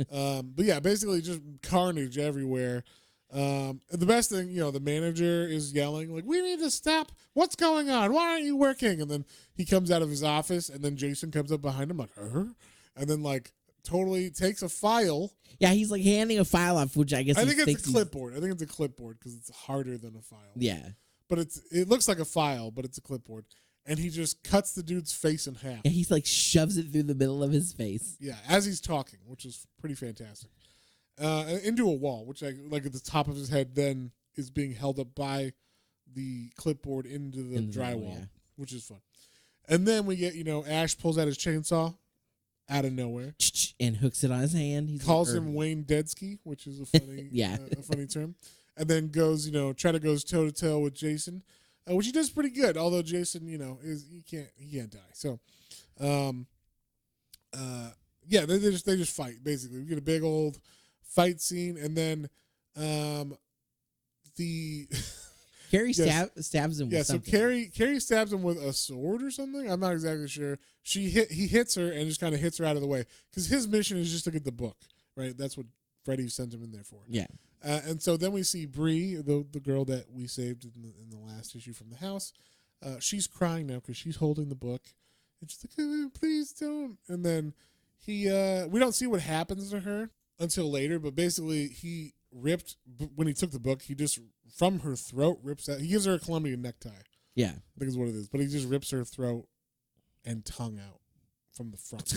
90s. But yeah, basically just carnage everywhere. And the best thing, the manager is yelling like, we need to stop. What's going on? Why aren't you working? And then he comes out of his office, and then Jason comes up behind him like, and then like totally takes a file. Yeah, he's like handing a file off, which I guess I think it's a clipboard. I think it's a clipboard because it's harder than a file. Yeah. But it looks like a file, but it's a clipboard. And he just cuts the dude's face in half. And he's like shoves it through the middle of his face. Yeah, as he's talking, which is pretty fantastic. Into a wall, which like at the top of his head then is being held up by the clipboard into the drywall, which is fun. And then we get, Ash pulls out his chainsaw out of nowhere. And hooks it on his hand. He calls him Wayne Deadsky, which is a funny a funny term. And then goes, goes toe to toe with Jason. Which he does pretty good, although Jason, he can't die. So, they just fight basically. We get a big old fight scene, and then the Carrie stabs him. With something. So Carrie stabs him with a sword or something. I'm not exactly sure. He hits her and just kind of hits her out of the way because his mission is just to get the book, right? That's what Freddy sent him in there for. Yeah. And so then we see Bree, the girl that we saved in the last issue from the house. She's crying now because she's holding the book, and she's like, "Please don't." And then we don't see what happens to her until later, but basically he ripped when he took the book. He just from her throat rips out. He gives her a Colombian necktie. Yeah, I think is what it is. But he just rips her throat and tongue out from the front.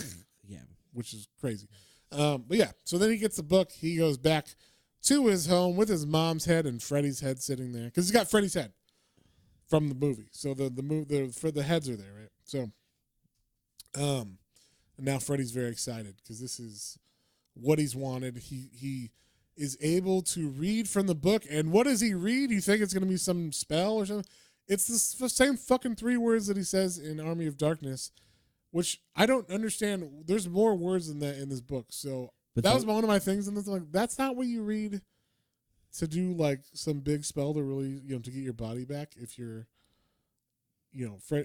yeah. Which is crazy. But yeah, so then he gets the book. He goes back to his home with his mom's head and Freddy's head sitting there because he's got Freddy's head from the movie. So the heads are there, right? So, and now Freddy's very excited because this is what he's wanted. He is able to read from the book, and what does he read? You think it's going to be some spell or something? It's the same fucking 3 words that he says in Army of Darkness, which I don't understand. There's more words than that in this book. So But that was one of my things. And like, that's not what you read to do like some big spell to really, to get your body back. If you're,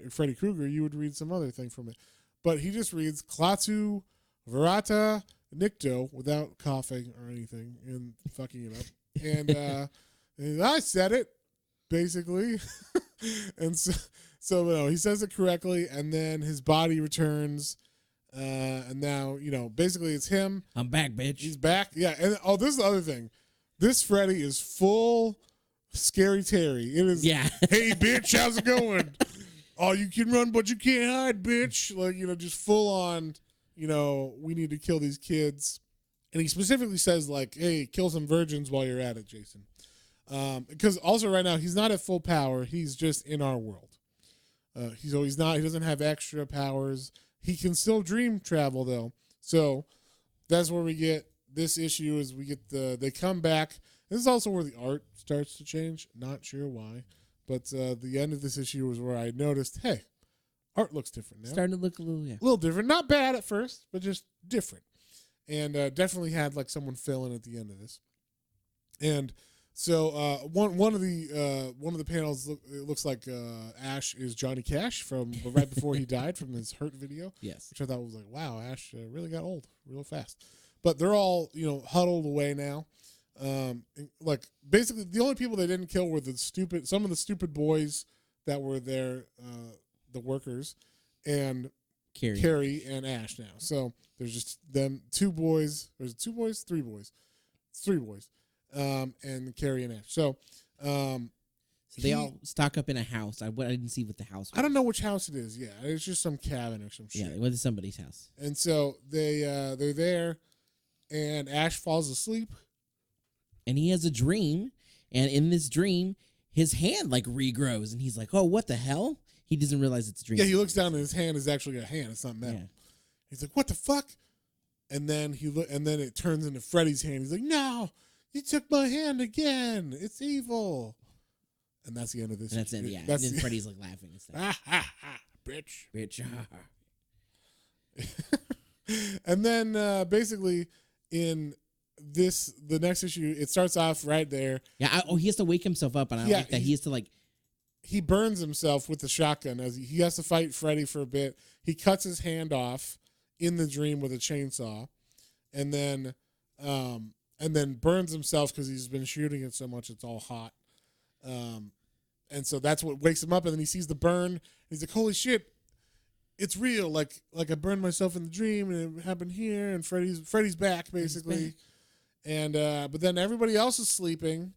Freddy Krueger, you would read some other thing from it. But he just reads Klaatu Verata Nicto without coughing or anything and fucking it up. And I said it, basically. And so he says it correctly, and then his body returns, and now basically it's him. I'm back, bitch. He's back, yeah. And this is the other thing. This Freddy is full Scary Terry. It is. Yeah. Hey, bitch, how's it going? Oh, you can run, but you can't hide, bitch. Like just full on. We need to kill these kids, and he specifically says like, "Hey, kill some virgins while you're at it, Jason." Because also right now he's not at full power. He's just in our world. He doesn't have extra powers. He can still dream travel though. So that's where we get this issue is they come back. This is also where the art starts to change. Not sure why, but the end of this issue was where I noticed, hey, art looks different now. Starting to look a little different. Not bad at first, but just different. And definitely had like someone fill in at the end of this. And so one of the panels it looks like Ash is Johnny Cash from right before he died from his Hurt video. Yes, which I thought was like, wow, Ash really got old real fast. But they're all huddled away now. Like basically the only people they didn't kill were some of the stupid boys that were there, the workers, and Carrie and Ash now. So there's just them 2 boys. There's 2 boys, 3 boys. It's 3 boys. And Carrie and Ash. So they all stock up in a house. I didn't see what the house was. I don't know which house it is. Yeah, it's just some cabin or some shit. Yeah, it went to somebody's house. And so they're there, and Ash falls asleep. And he has a dream, and in this dream, his hand like regrows, and he's like, "Oh, what the hell?" He doesn't realize it's a dream. Yeah, he looks down, and his hand is actually a hand. It's not metal. Yeah. He's like, "What the fuck?" And then then it turns into Freddy's hand. He's like, "No, you took my hand again. It's evil." And that's the end of this. And that's it. Yeah. And then Freddy's like laughing and stuff. Bitch. And then basically in the next issue, it starts off right there. Yeah. He has to wake himself up, and I like that. He has to like. He burns himself with the shotgun as he has to fight Freddy for a bit. He cuts his hand off in the dream with a chainsaw, and then burns himself because he's been shooting it so much it's all hot. And so that's what wakes him up, and then he sees the burn. And he's like, "Holy shit, it's real! Like I burned myself in the dream, and it happened here. And Freddy's back, basically." And but then everybody else is sleeping,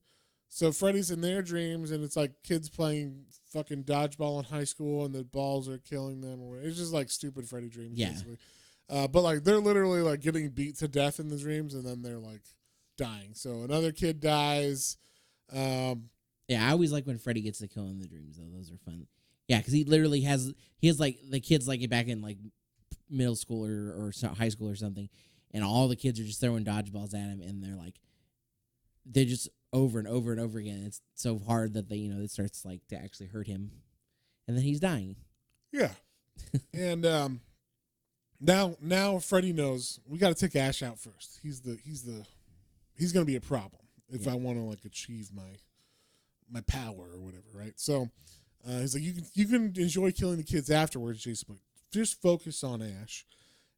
so Freddy's in their dreams, and it's like kids playing fucking dodgeball in high school, and the balls are killing them. It's just like stupid Freddy dreams, basically. But like they're literally like getting beat to death in the dreams, and then they're like dying. So another kid dies. Yeah, I always like when Freddy gets to kill in the dreams, though. Those are fun. Yeah, because he literally has like the kids like back in like middle school or high school or something, and all the kids are just throwing dodgeballs at him, and they're just over and over and over again. It's so hard that it starts like to actually hurt him, and then he's dying. Yeah, and now Freddy knows we got to take Ash out first. He's gonna be a problem if I want to like achieve my power or whatever, right? So he's like, you can enjoy killing the kids afterwards, Jason, but just focus on Ash.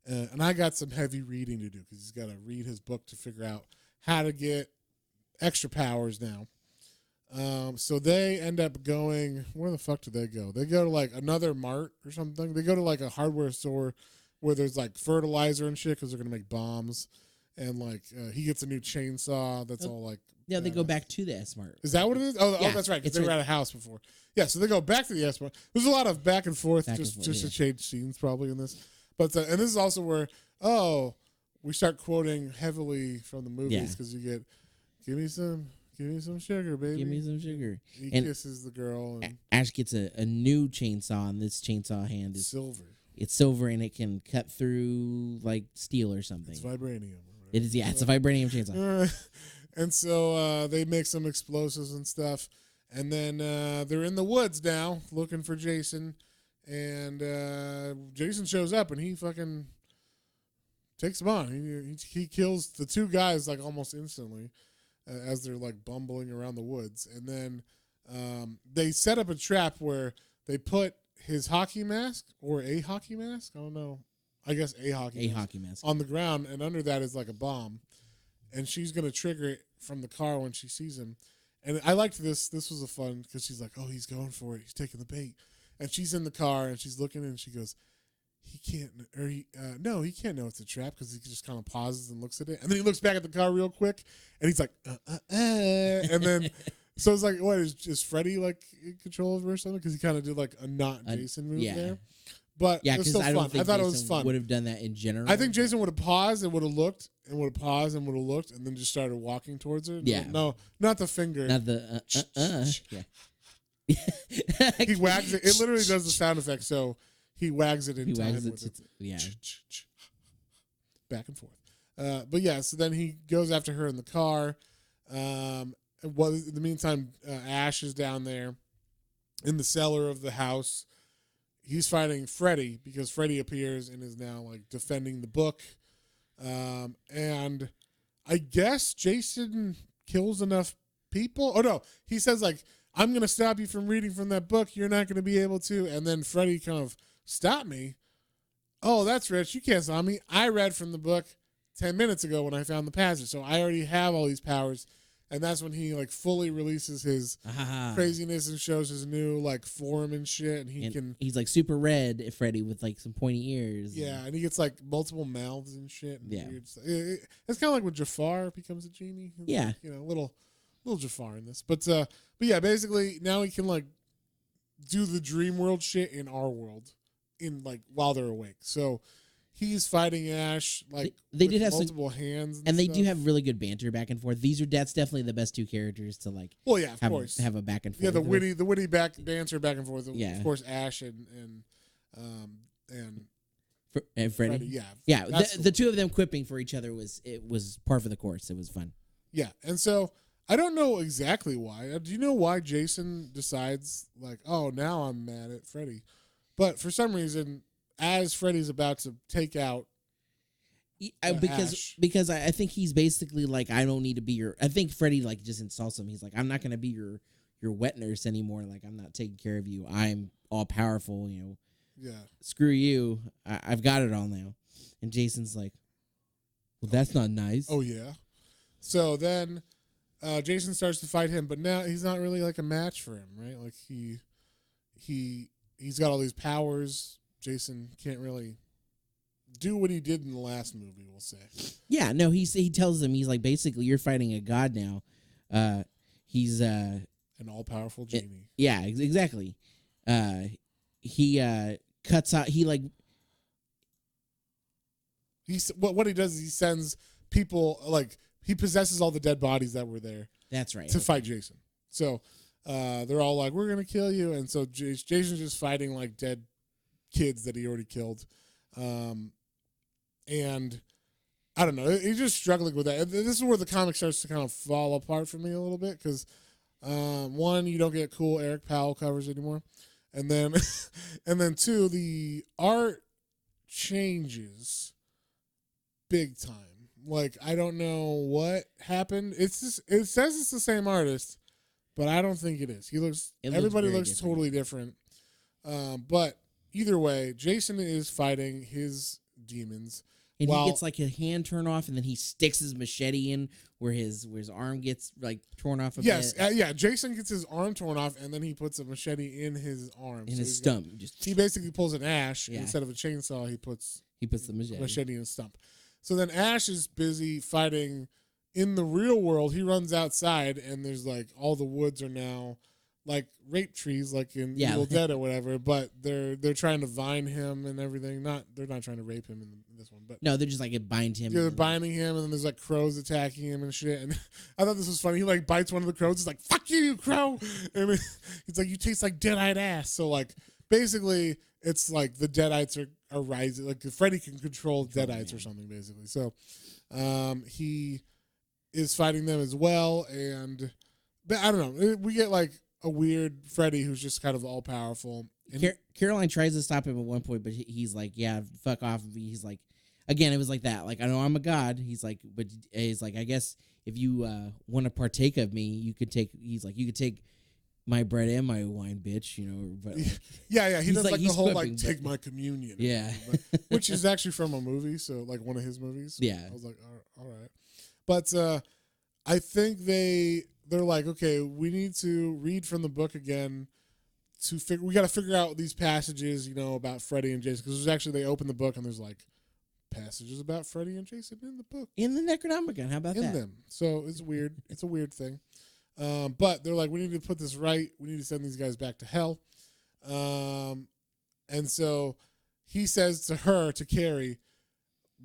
And I got some heavy reading to do because he's got to read his book to figure out how to get extra powers now. So they end up going. Where the fuck do they go? They go to like another mart or something. They go to like a hardware store where there's like fertilizer and shit because they're gonna make bombs. And like he gets a new chainsaw that's all like. Yeah, they go back to the S-Mart. Is that what it is? Oh, Yeah, that's right. Because it's they were right. at a house before. Yeah, so they go back to the S-Mart. There's a lot of back and forth just to change scenes probably in this. But and this is also where we start quoting heavily from the movies because you get give me some sugar, baby. Give me some sugar. He kisses the girl. And Ash gets a new chainsaw, and this chainsaw hand is silver. It's silver, and it can cut through like steel or something. It's vibranium. It is, yeah. It's a vibranium chainsaw. And so they make some explosives and stuff, and then they're in the woods now looking for Jason, and Jason shows up, and he fucking takes him on. He kills the two guys like almost instantly as they're like bumbling around the woods, and then they set up a trap where they put his hockey mask or a hockey mask. I don't know. I guess a hockey mask on the ground, and under that is like a bomb, and she's gonna trigger it from the car when she sees him. And I liked this. This was a fun because she's like, "Oh, he's going for it. He's taking the bait." And she's in the car and she's looking and she goes, "He can't, or no, he can't know it's a trap because he just kind of pauses and looks at it, and then he looks back at the car real quick, and he's like, and then." So it's like, what is Freddy like in control of her or something? Because he kind of did like a not Jason move there. But it was still fun. I thought it was fun. Would have done that in general. I think Jason would have paused and would have looked and would have paused and would have looked and then just started walking towards her. Yeah. No, not the finger. Not the Yeah. He wags it. It literally does the sound effect. So he wags it in time with it. Yeah. Back and forth. But yeah, so then he goes after her in the car. Well, in the meantime, Ash is down there in the cellar of the house. He's fighting Freddy because Freddy appears and is now like defending the book. And I guess Jason kills enough people. Oh no, he says like, "I'm going to stop you from reading from that book. You're not going to be able to." And then Freddy kind of stopped me. "Oh, that's rich. You can't stop me. I read from the book 10 minutes ago when I found the passage. So I already have all these powers." And that's when he like fully releases his craziness and shows his new like form and shit. And he's like super red Freddy with like some pointy ears. Yeah, and he gets like multiple mouths and shit. And yeah, it's kind of like when Jafar becomes a genie. Yeah, like, little Jafar in this. But yeah, basically now he can like do the dream world shit in our world in like while they're awake. So he's fighting Ash like they did have multiple hands, and they do have really good banter back and forth. That's definitely the best two characters to like. Well, yeah, of course, have a back and forth. Yeah, the witty banter back and forth. Yeah, of course, Ash and Freddy. Yeah. The two of them quipping for each other was par for the course. It was fun. Yeah, and so I don't know exactly why. Do you know why Jason decides like, oh, now I'm mad at Freddy? But for some reason, as Freddy's about to take out because I think he's basically like, I don't need to be your. I think Freddy like just insults him. He's like, I'm not going to be your wet nurse anymore. Like, I'm not taking care of you. I'm all powerful. Yeah. Screw you. I've got it all now. And Jason's like, well, that's not nice. Oh yeah. So then Jason starts to fight him, but now he's not really like a match for him, right? Like he's got all these powers. Jason can't really do what he did in the last movie, we'll say. Yeah, no, he tells him, he's like, basically, you're fighting a god now. He's an all-powerful genie. Yeah, exactly. He cuts out, what he does is he sends people, like, he possesses all the dead bodies that were there. That's right. To fight Jason. So they're all like, we're going to kill you. And so Jason's just fighting, like, dead kids that he already killed. And I don't know. He's just struggling with that. And this is where the comic starts to kind of fall apart for me a little bit because, one, you don't get cool Eric Powell covers anymore. And then, and then two, the art changes big time. Like, I don't know what happened. It says it's the same artist, but I don't think it is. Everybody looks totally different. But either way, Jason is fighting his demons. And While- he gets like a hand torn off, and then he sticks his machete in where his arm gets like torn off a Yes, bit. yeah. Jason gets his arm torn off, and then he puts a machete in his arm. In So his he's stump. he basically pulls an Ash Yeah. instead of a chainsaw. He puts the machete. in his stump. So then Ash is busy fighting in the real world. He runs outside, and there's like all the woods are now like rape trees, like in Evil Dead or whatever. But they're trying to vine him and everything. They're not trying to rape him in this one, but No, they're just like bind him. yeah, they're binding him, and then there's like crows attacking him and shit. And I thought this was funny. He like bites one of the crows. He's like, "Fuck you, you crow!" And he's like, "You taste like dead-eyed ass." So like basically, it's like the deadites are rising. Like Freddy can control deadites or something basically. So he is fighting them as well, and I don't know. We get like a weird Freddy who's just kind of all powerful. Caroline tries to stop him at one point, but he's like, "Yeah, fuck off." He's like, again, it was like that. Like, I know I'm a god. He's like, but he's like, I guess if you want to partake of me, you could take. He's like, you could take my bread and my wine, bitch. You know, but like, yeah. He does like the whole quipping, take my communion. Yeah, which is actually from a movie. So like one of his movies. Yeah, I was like, all right, but I think they're like, okay, we need to read from the book again. We got to figure out these passages, you know, about Freddy and Jason, because there's actually they open the book and there's like passages about Freddy and Jason in the book, in the Necronomicon. How about that? Them. So it's weird. It's a weird thing. But they're like, we need to put this right. We need to send these guys back to hell. And so he says to Carrie,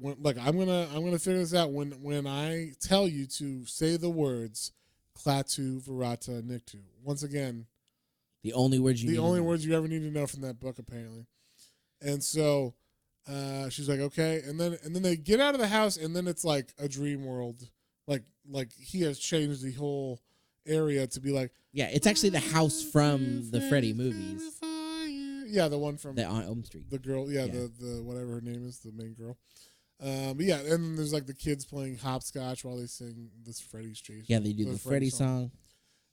I'm gonna figure this out when I tell you to say the words Klaatu, Verata, Niktu. Once again, the only words you ever need to know from that book, apparently. And so she's like, okay, and then they get out of the house, and then it's like a dream world, like he has changed the whole area to be like, yeah, it's actually the house from the Freddy movies. Yeah, the one from the on Elm Street. The girl, yeah. The whatever her name is, the main girl. But yeah, and there's like the kids playing hopscotch while they sing this Freddy's chase. Yeah, they do the Freddy song.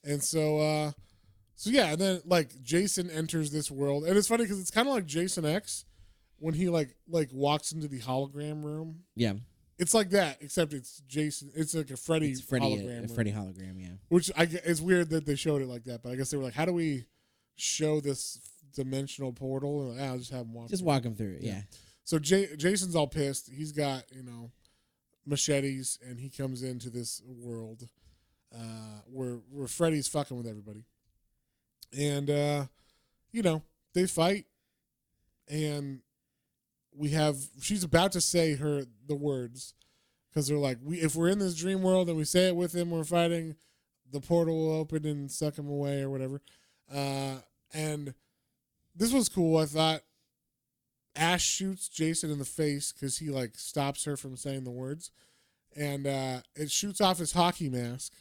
And so yeah, and then like Jason enters this world, and it's funny because it's kind of like Jason X when he like walks into the hologram room. Yeah, it's like that, except it's Jason. It's like a Freddy hologram. A Freddy hologram, yeah. Which it's weird that they showed it like that, but I guess they were like, how do we show this dimensional portal? And I'll just have him walk him through it. Yeah. So Jason's all pissed. He's got, machetes, and he comes into this world where Freddy's fucking with everybody. And, they fight, and she's about to say the words, because they're like, if we're in this dream world and we say it with him, we're fighting, the portal will open and suck him away or whatever. And this was cool, I thought. Ash shoots Jason in the face because he like stops her from saying the words, and it shoots off his hockey mask.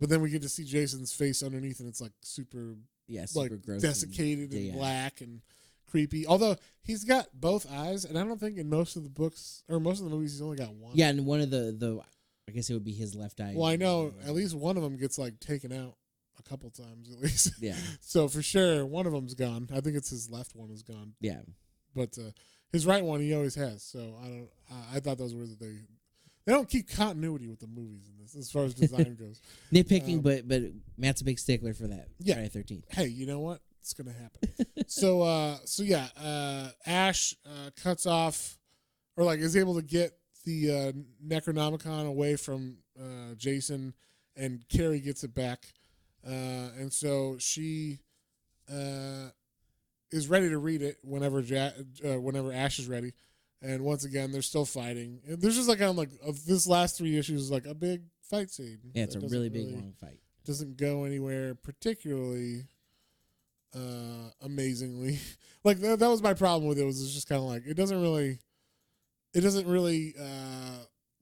But then we get to see Jason's face underneath, and it's like super gross, desiccated and black and creepy. Although he's got both eyes, and I don't think in most of the books or most of the movies he's only got one. Yeah, and one of the I guess it would be his left eye. Well, I know at least one of them gets like taken out a couple times at least. Yeah. So for sure one of them's gone. I think it's his left one is gone. Yeah. But his right one he always has. So I thought those were they don't keep continuity with the movies in this as far as design goes. Nitpicking, but Matt's a big stickler for that. Yeah. Friday 13th. Hey, you know what? It's gonna happen. so yeah, Ash cuts off, or like is able to get the Necronomicon away from Jason, and Carrie gets it back, and so she is ready to read it whenever Ash is ready. And once again, they're still fighting. And there's just like this last 3 issues is like a big fight scene. Yeah, it's a really big long fight. Doesn't go anywhere particularly amazingly. Like that was my problem with it. Was it's just kind of like it doesn't really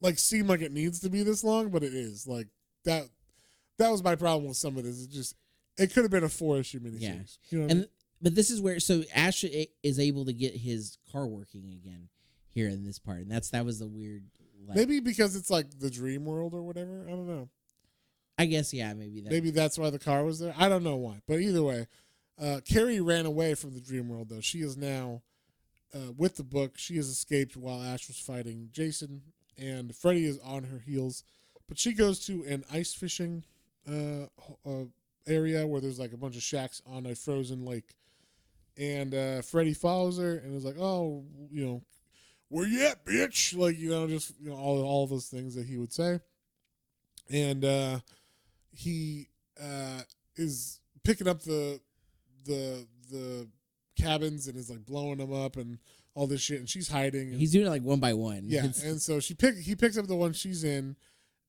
like seem like it needs to be this long, but it is. Like that was my problem with some of this. It could have been a 4-issue miniseries. Yeah. You know what I mean? But this is where Ash is able to get his car working again here in this part, and that was the weird. Maybe because it's like the dream world or whatever. I don't know. I guess maybe that's why the car was there. I don't know why, but either way, Carrie ran away from the dream world though. She is now with the book. She has escaped while Ash was fighting Jason, and Freddy is on her heels. But she goes to an ice fishing area where there's like a bunch of shacks on a frozen lake. And Freddy follows her and is like, "Oh, where you at, bitch?" Like, just all those things that he would say. And he is picking up the cabins and is like blowing them up and all this shit. And she's hiding. And, He's doing it like one by one. yeah. And so he picks up the one she's in.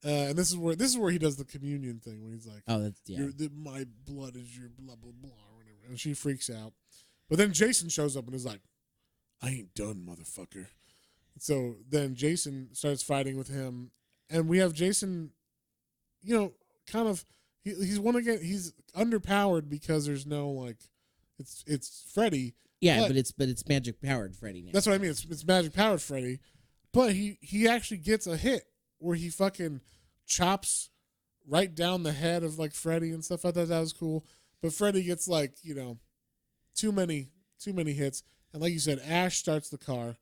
And this is where he does the communion thing when he's like, "Oh, that's yeah. My blood is your blah blah blah," or whatever. And she freaks out. But then Jason shows up and is like, "I ain't done, motherfucker." So then Jason starts fighting with him, and we have Jason, kind of he's one again. He's underpowered because there's no like, it's Freddy. Yeah, but it's magic powered Freddy now. That's what I mean. It's magic powered Freddy, but he actually gets a hit where he fucking chops right down the head of like Freddy and stuff. I thought that was cool, but Freddy gets like too many hits, and like you said, Ash starts the car.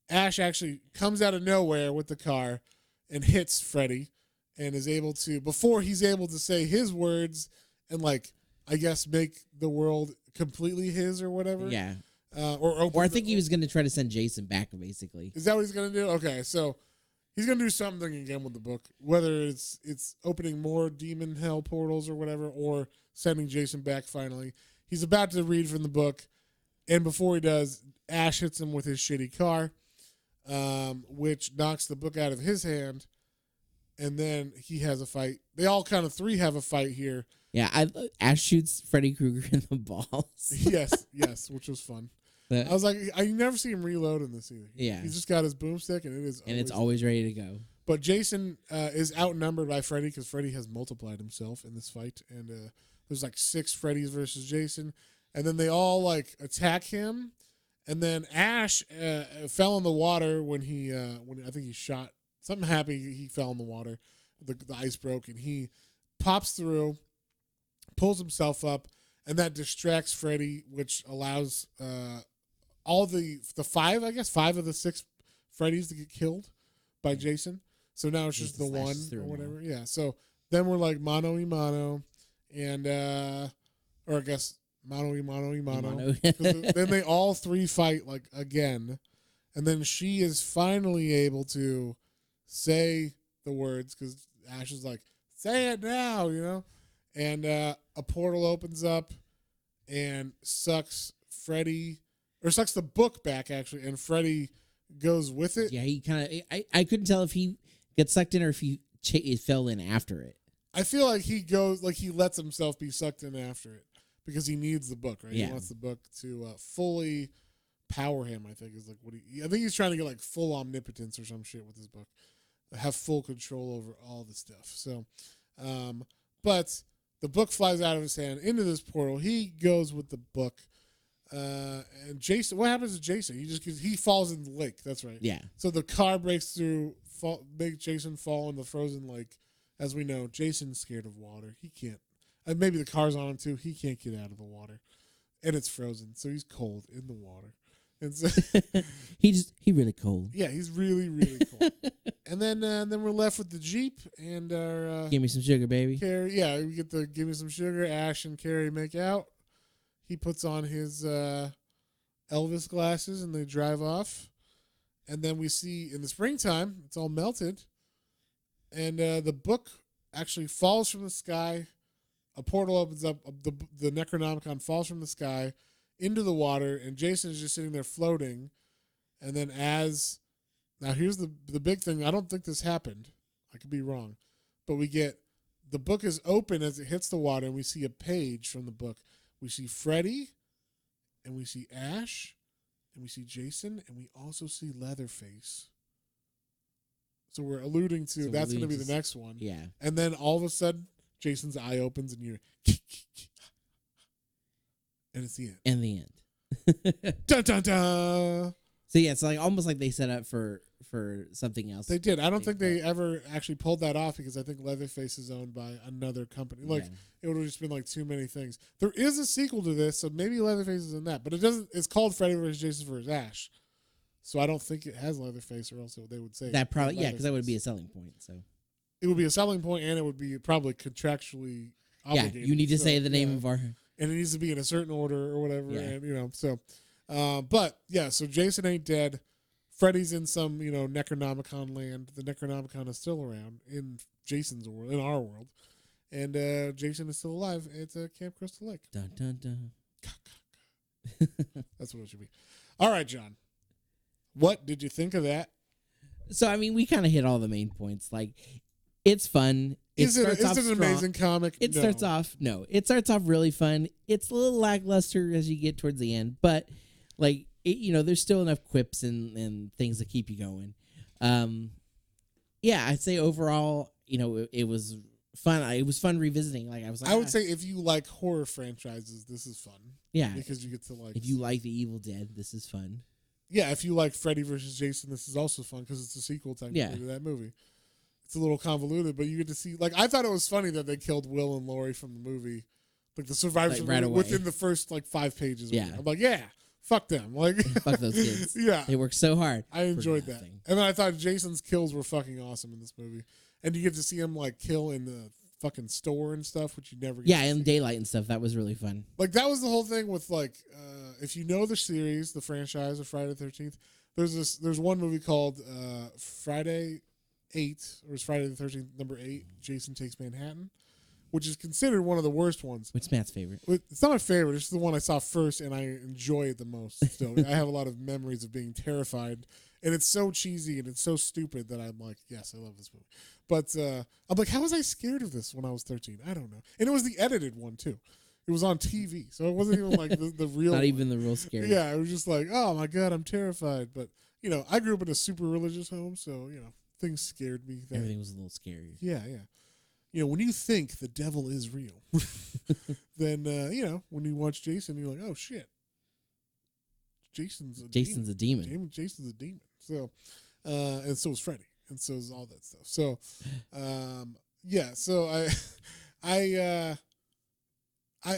Ash actually comes out of nowhere with the car and hits Freddy, and is able to, before he's able to say his words and like I guess make the world completely his or whatever. Yeah. Or I think he was going to try to send Jason back, basically. Is that what he's going to do? Okay, so he's going to do something again with the book, whether it's opening more demon hell portals or whatever, or sending Jason back finally. He's about to read from the book, and before he does, Ash hits him with his shitty car, which knocks the book out of his hand, and then he has a fight. They all kind of three have a fight here. Yeah, Ash shoots Freddy Krueger in the balls. yes, which was fun. But I was like, I never see him reload in this either. Yeah. He's just got his boomstick, and it's always ready to go. But Jason is outnumbered by Freddy because Freddy has multiplied himself in this fight, and there's like 6 Freddys versus Jason, and then they all like attack him, and then Ash fell in the water when I think he shot something. He fell in the water, the ice broke, and he pops through, pulls himself up, and that distracts Freddy, which allows all the 5 of the 6 Freddys to get killed by Jason. So now it's just the one or whatever. Yeah. So then we're like mano y mano, and or I guess mano y mano y mano. Then they all 3 fight like again, and then she is finally able to say the words because Ash is like, "Say it now," and a portal opens up and sucks the book back actually, and Freddy goes with it. Yeah, he kind of. I couldn't tell if he gets sucked in or if he fell in after it. I feel like he lets himself be sucked in after it because he needs the book, right? Yeah. He wants the book to fully power him. I think is like I think he's trying to get like full omnipotence or some shit with his book, have full control over all the stuff. So, but the book flies out of his hand into this portal. He goes with the book. And Jason, what happens to Jason? He falls in the lake. That's right. Yeah. So the car breaks through, make Jason fall in the frozen lake. As we know, Jason's scared of water. He can't. And maybe the car's on him too. He can't get out of the water, and it's frozen, so he's cold in the water. And so he really cold. Yeah, he's really really cold. And then we're left with the Jeep and our give me some sugar, baby. Carrie. Yeah, we get the give me some sugar. Ash and Carrie make out. He puts on his Elvis glasses and they drive off. And then we see in the springtime, it's all melted. And the book actually falls from the sky. A portal opens up. The Necronomicon falls from the sky into the water. And Jason is just sitting there floating. And then now here's the big thing. I don't think this happened. I could be wrong. But we get, the book is open as it hits the water. And we see a page from the book. We see Freddy, and we see Ash, and we see Jason, and we also see Leatherface. So we're alluding to that's going to be the next one. Yeah. And then all of a sudden, Jason's eye opens, and you're, and it's the end. And the end. Dun dun dun. So yeah, it's like almost like they set up for for something else. They did. I don't think they ever actually pulled that off because I think Leatherface is owned by another company. Like it would have just been like too many things. There is a sequel to this, so maybe Leatherface is in that, but it doesn't. It's called Freddy vs. Jason vs. Ash, so I don't think it has Leatherface, or else they would say that probably because that would be a selling point. So it would be a selling point, and it would be probably contractually obligated. Yeah, you need to say the name of our, and it needs to be in a certain order or whatever, and so. But yeah, so Jason ain't dead. Freddy's in some, Necronomicon land. The Necronomicon is still around in Jason's world, in our world. And Jason is still alive at Camp Crystal Lake. Dun, dun, dun. That's what it should be. All right, John. What did you think of that? So, I mean, we kind of hit all the main points. Like, it's fun. Is it an amazing comic? It starts off really fun. It's a little lackluster as you get towards the end, but like, there's still enough quips and things that keep you going. I'd say overall, it was fun. It was fun revisiting. Like I would say if you like horror franchises, this is fun. Yeah, because you get to like. If you like The Evil Dead, this is fun. Yeah, if you like Freddy vs. Jason, this is also fun because it's a sequel technically to that movie. It's a little convoluted, but you get to see. Like, I thought it was funny that they killed Will and Laurie from the movie, like the survivors right away. within the first 5 pages. Yeah, I'm like, fuck them. Like, fuck those kids. Yeah, they worked so hard. I enjoyed that, and then I thought Jason's kills were fucking awesome in this movie, and you get to see him kill in the fucking store and stuff, which you never get to in see. daylight and stuff. That was really fun. Like, that was the whole thing with if you know the series, the franchise of Friday the 13th, there's one movie called Friday 8, or it's Friday the 13th, number 8, Jason Takes Manhattan, which is considered one of the worst ones. What's Matt's favorite? It's not my favorite. It's the one I saw first, and I enjoy it the most. So I have a lot of memories of being terrified, and it's so cheesy and it's so stupid that I'm like, yes, I love this movie. But I'm like, how was I scared of this when I was 13? I don't know. And it was the edited one, too. It was on TV, so it wasn't even like the real Not one. even the real scary. Yeah, it was just like, oh, my God, I'm terrified. But, I grew up in a super religious home, so, things scared me. Everything was a little scary. Yeah. When you think the devil is real, then, when you watch Jason, you're like, oh, shit. Jason's a demon. Jason's a demon. So, and so is Freddy. And so is all that stuff. So, so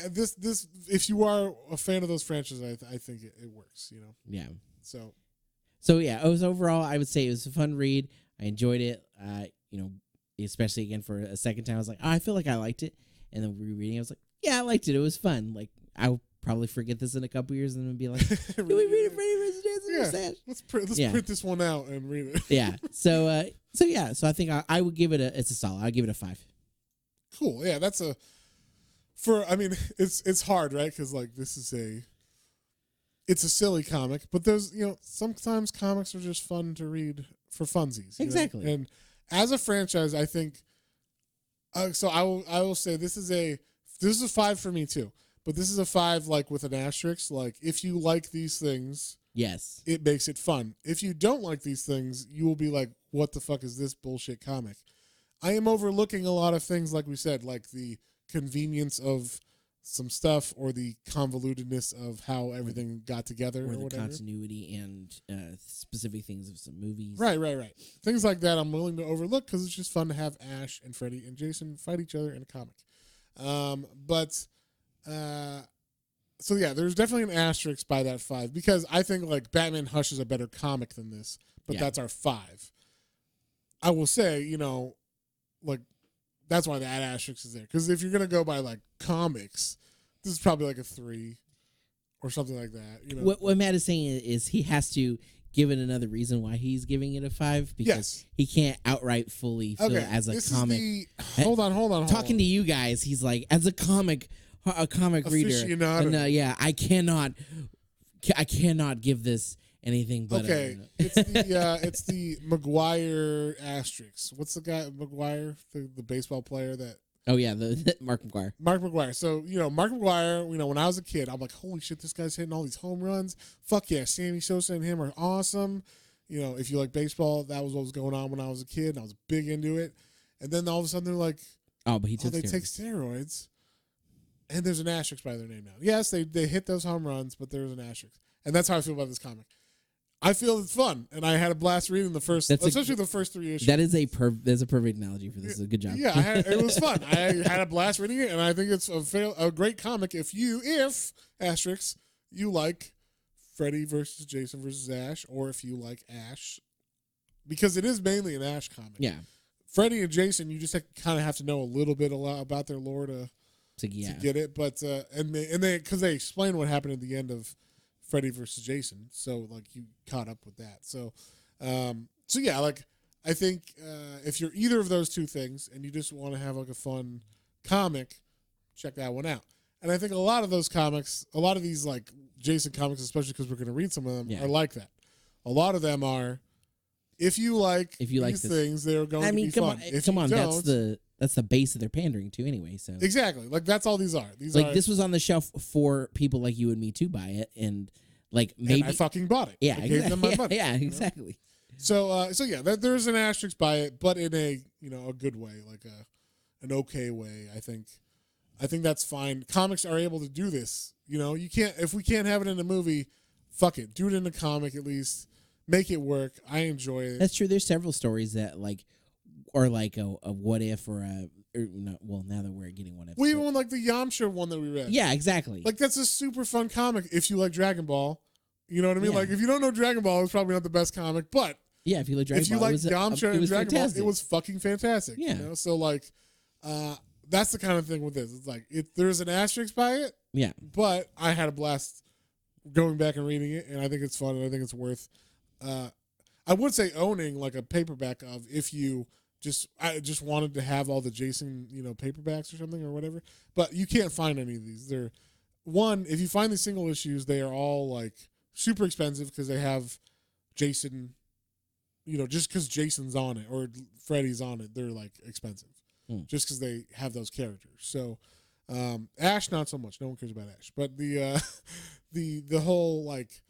this if you are a fan of those franchises, I think it works, Yeah. So overall, I would say it was a fun read. I enjoyed it. Especially again for a second time, I was like, I feel like I liked it. And then rereading, I was like, yeah, I liked it. It was fun. Like, I'll probably forget this in a couple years and then be like, can we read it Freddy vs. Jason? Let's print this one out and read it. Yeah. So I think I would give it it's a solid. I'd give it a 5. Cool. Yeah, that's it's hard, right? Because this is it's a silly comic, but there's sometimes comics are just fun to read for funsies. Exactly. And as a franchise, I think. So I will say this is a 5 for me too, but this is a 5 with an asterisk. If you like these things, yes, it makes it fun. If you don't like these things, you will be like, what the fuck is this bullshit comic? I am overlooking a lot of things, like we said, like the convenience of some stuff or the convolutedness of how everything got together or the whatever. Continuity and specific things of some movies. Right. Things like that I'm willing to overlook because it's just fun to have Ash and Freddy and Jason fight each other in a comic. So yeah, there's definitely an asterisk by that 5 because I think Batman Hush is a better comic than this, but that's our 5. I will say, that's why that asterisk is there. Because if you're going to go by comics, this is probably a 3 or something like that. What Matt is saying is he has to give it another reason why he's giving it a 5 because he can't outright fully fill it as a comic. Hold on. Talking to you guys, he's like, as a comic reader. I cannot give this anything but it's the Maguire asterisk. What's the guy Maguire, the baseball player that? Oh yeah, the Mark McGuire. So Mark McGuire. When I was a kid, I'm like, holy shit, this guy's hitting all these home runs. Fuck yeah, Sammy Sosa and him are awesome. If you like baseball, that was what was going on when I was a kid. And I was big into it. And then all of a sudden they're like, but they take steroids. And there's an asterisk by their name now. Yes, they hit those home runs, but there's an asterisk. And that's how I feel about this comic. I feel it's fun, and I had a blast reading especially the first 3 issues. That's a perfect analogy for this. Good job. Yeah, it was fun. I had a blast reading it, and I think it's a great comic if asterisk you like Freddy versus Jason versus Ash, or if you like Ash, because it is mainly an Ash comic. Yeah. Freddy and Jason, you just kind of have to know a little bit about their lore to get it, but and they because they explain what happened at the end of Freddy versus Jason, so like you caught up with that. So yeah, like I think if you're either of those two things and you just want to have like a fun comic, check that one out. And I think a lot of those comics, a lot of these like Jason comics, especially because we're going to read some of them, are like that. A lot of them are. If you like these things, they're going to be fun. Come on, that's the base of their pandering to anyway. So exactly, like that's all these are. This was on the shelf for people like you and me to buy it, and like maybe I fucking bought it. Yeah, I gave them my money. Yeah, exactly. So yeah, there's an asterisk by it, but in a a good way, like an okay way. I think that's fine. Comics are able to do this. You can't if we can't have it in a movie, fuck it, do it in a comic at least. Make it work. I enjoy it. That's true. There's several stories that like are like a what if or not. Well, now that we're getting what if. We even like the Yamcha one that we read. Yeah, exactly. Like that's a super fun comic if you like Dragon Ball. You know what I mean? Yeah. Like if you don't know Dragon Ball, it's probably not the best comic, but yeah, if you like Dragon Ball, Yamcha and Dragon fantastic. Ball, it was fucking fantastic. Yeah. So like, that's the kind of thing with this. It's like there's an asterisk by it. Yeah. But I had a blast going back and reading it, and I think it's fun, and I think it's worth. I would say owning like a paperback of if you I just wanted to have all the Jason paperbacks or something or whatever, but you can't find any of these. They're if you find the single issues, they are all like super expensive because they have Jason, just because Jason's on it or Freddy's on it, they're like expensive just because they have those characters. So Ash, not so much. No one cares about Ash, but the the whole like.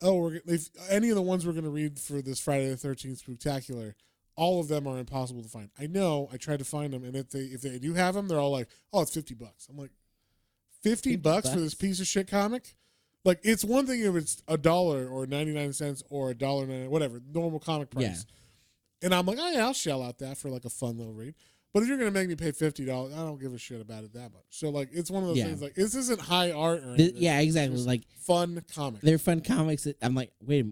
If any of the ones we're going to read for this Friday the 13th Spooktacular, all of them are impossible to find. I know. I tried to find them, and if they do have them, they're all like, "Oh, it's $50." I'm like, $50 for this piece of shit comic? Like, it's one thing if it's $1 or 99 cents or $1.99, whatever, normal comic price. Yeah. And I'm like, oh yeah, I'll shell out that for like a fun little read. But if you're gonna make me pay $50, I don't give a shit about it that much. So like, it's one of those things. Like, this isn't high art or anything. Yeah, exactly. Like fun comics. They're fun comics. I'm like, wait,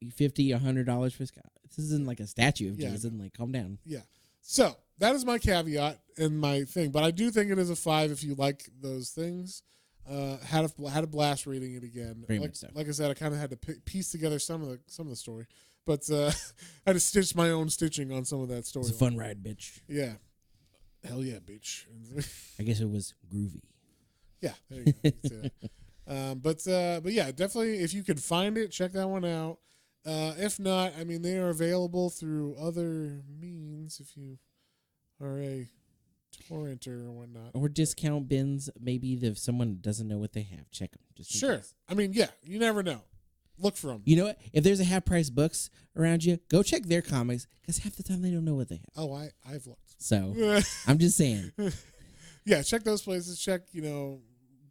$50, $100 for this guy. This isn't like a statue of Jason. Like, calm down. Yeah. So that is my caveat and my thing. But I do think it is a 5 if you like those things. Had a blast reading it again. Very much so. Like I said, I kind of had to piece together some of the story. But I had to stitch my own stitching on some of that story. It's a fun ride, bitch. Yeah. Hell yeah, bitch. I guess it was groovy. Yeah. There you go. But yeah, definitely if you could find it, check that one out. If not, I mean, they are available through other means if you are a torrenter or whatnot. Or discount bins. Maybe if someone doesn't know what they have, check them. Sure. I mean, yeah, you never know. Look for them. You know what? If there's a half-price books around you, go check their comics because half the time they don't know what they have. Oh, I've looked. So I'm just saying. Yeah, check those places. Check,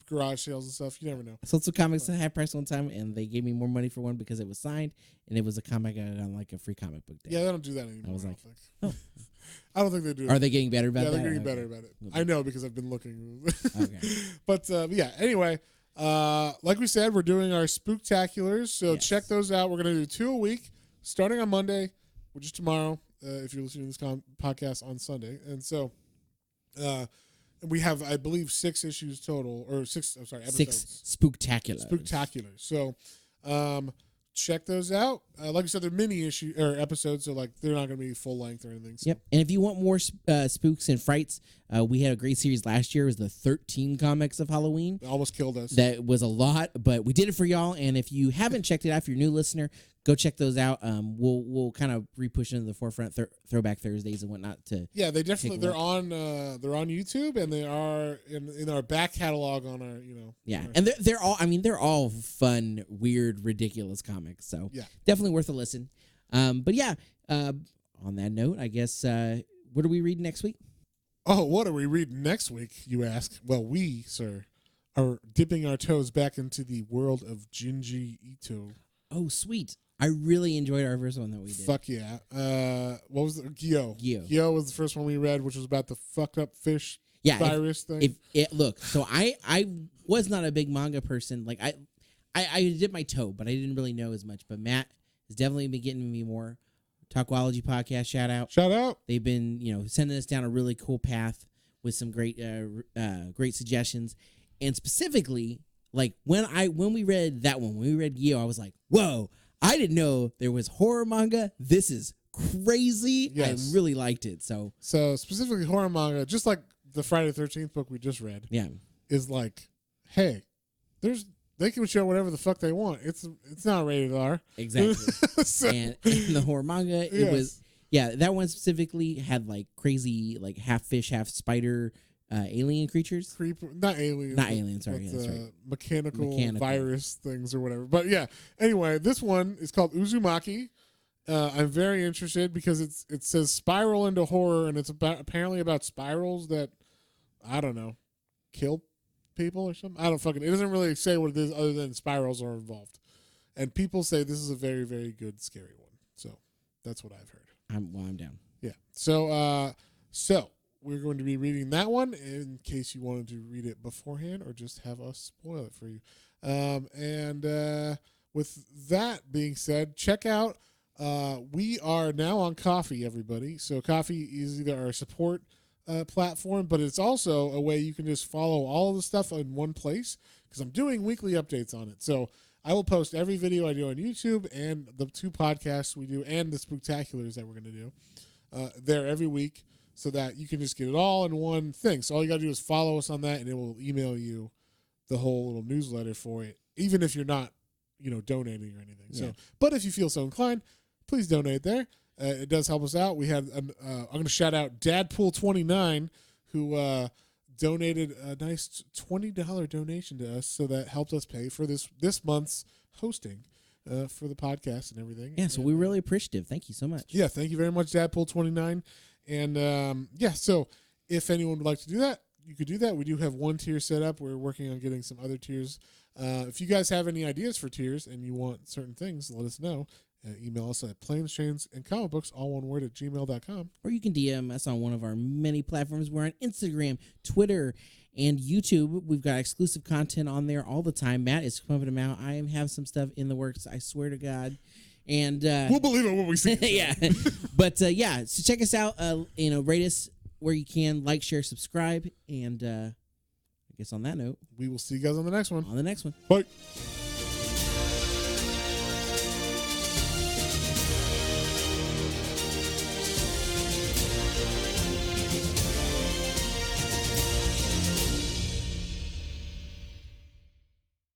garage sales and stuff. You never know. I sold some comics at half price one time, and they gave me more money for one because it was signed, and it was a comic I got on like a free comic book day. Yeah, they don't do that anymore. I was like, I don't think they do. Are they getting better about that? Yeah, they're getting better about it. I know because I've been looking. Okay. But yeah, anyway, like we said, we're doing our Spooktaculars, so check those out. We're going to do 2 a week, starting on Monday, which is tomorrow, if you're listening to this podcast on Sunday. And so we have, I believe, 6 issues total, or 6, I'm sorry, episodes. 6 Spooktaculars. Spooktaculars. So check those out. Like I said, they're mini episodes, so like they're not going to be full length or anything. So. Yep. And if you want more spooks and frights, we had a great series last year. It was the 13 comics of Halloween. It almost killed us. That was a lot, but we did it for y'all. And if you haven't checked it out, if you're a new listener, go check those out. We'll kind of re-push into the forefront Throwback Thursdays and whatnot. They're on YouTube, and they are in our back catalog on our and they're all fun, weird, ridiculous comics. So definitely worth a listen. But yeah, on that note, I guess what do we read next week? Oh, what are we reading next week, you ask? Well, we, sir, are dipping our toes back into the world of Junji Ito. Oh, sweet. I really enjoyed our first one that we did. Fuck yeah. What was it? Gyo. Gyo Was the first one we read, which was about the fucked up fish virus thing. If it look, so I was not a big manga person. Like I dipped my toe, but I didn't really know as much. But Matt has definitely been getting me more. Talkology podcast, shout out. They've been, sending us down a really cool path with some great suggestions. And specifically, like when we read that one, when we read Gyo, I was like, whoa, I didn't know there was horror manga. This is crazy. Yes. I really liked it. So specifically horror manga, just like the Friday the 13th book we just read, is like, hey, they can show whatever the fuck they want. It's not rated R. Exactly. And in the horror manga, it was that one specifically had like crazy like half fish, half spider alien creatures. Not aliens, sorry. That's right. Mechanical virus things or whatever. But yeah, anyway, this one is called Uzumaki. I'm very interested because it says spiral into horror, and it's apparently about spirals that, I don't know, kill people or something. I don't fucking. It doesn't really say what it is other than spirals are involved, and people say this is a very, very good scary one. So that's what I've heard. I'm down. Yeah. So we're going to be reading that one in case you wanted to read it beforehand or just have us spoil it for you. And with that being said, check out. We are now on Coffee, everybody. So Coffee is either our support platform, but it's also a way you can just follow all of the stuff in one place because I'm doing weekly updates on it. So I will post every video I do on YouTube and the 2 podcasts we do and the spooktaculars that we're going to do there every week so that you can just get it all in one thing. So all you got to do is follow us on that and it will email you the whole little newsletter for it, even if you're not, donating or anything. Yeah. So, but if you feel so inclined, please donate there. It does help us out. We had, I'm going to shout out Dadpool29, who donated a nice $20 donation to us, so that helped us pay for this month's hosting for the podcast and everything. Yeah, so we're really appreciative. Thank you so much. Yeah, thank you very much, Dadpool29. And so if anyone would like to do that, you could do that. We do have one tier set up. We're working on getting some other tiers. If you guys have any ideas for tiers and you want certain things, let us know. Email us at planeschains.and-comicbooks, all one word, at gmail.com. Or you can DM us on one of our many platforms. We're on Instagram, Twitter, and YouTube. We've got exclusive content on there all the time. Matt is pumping them out. I have some stuff in the works, I swear to God. And we'll believe it when we see it. Yeah. But so check us out. Rate us where you can. Like, share, subscribe. And I guess on that note, we will see you guys on the next one. Bye.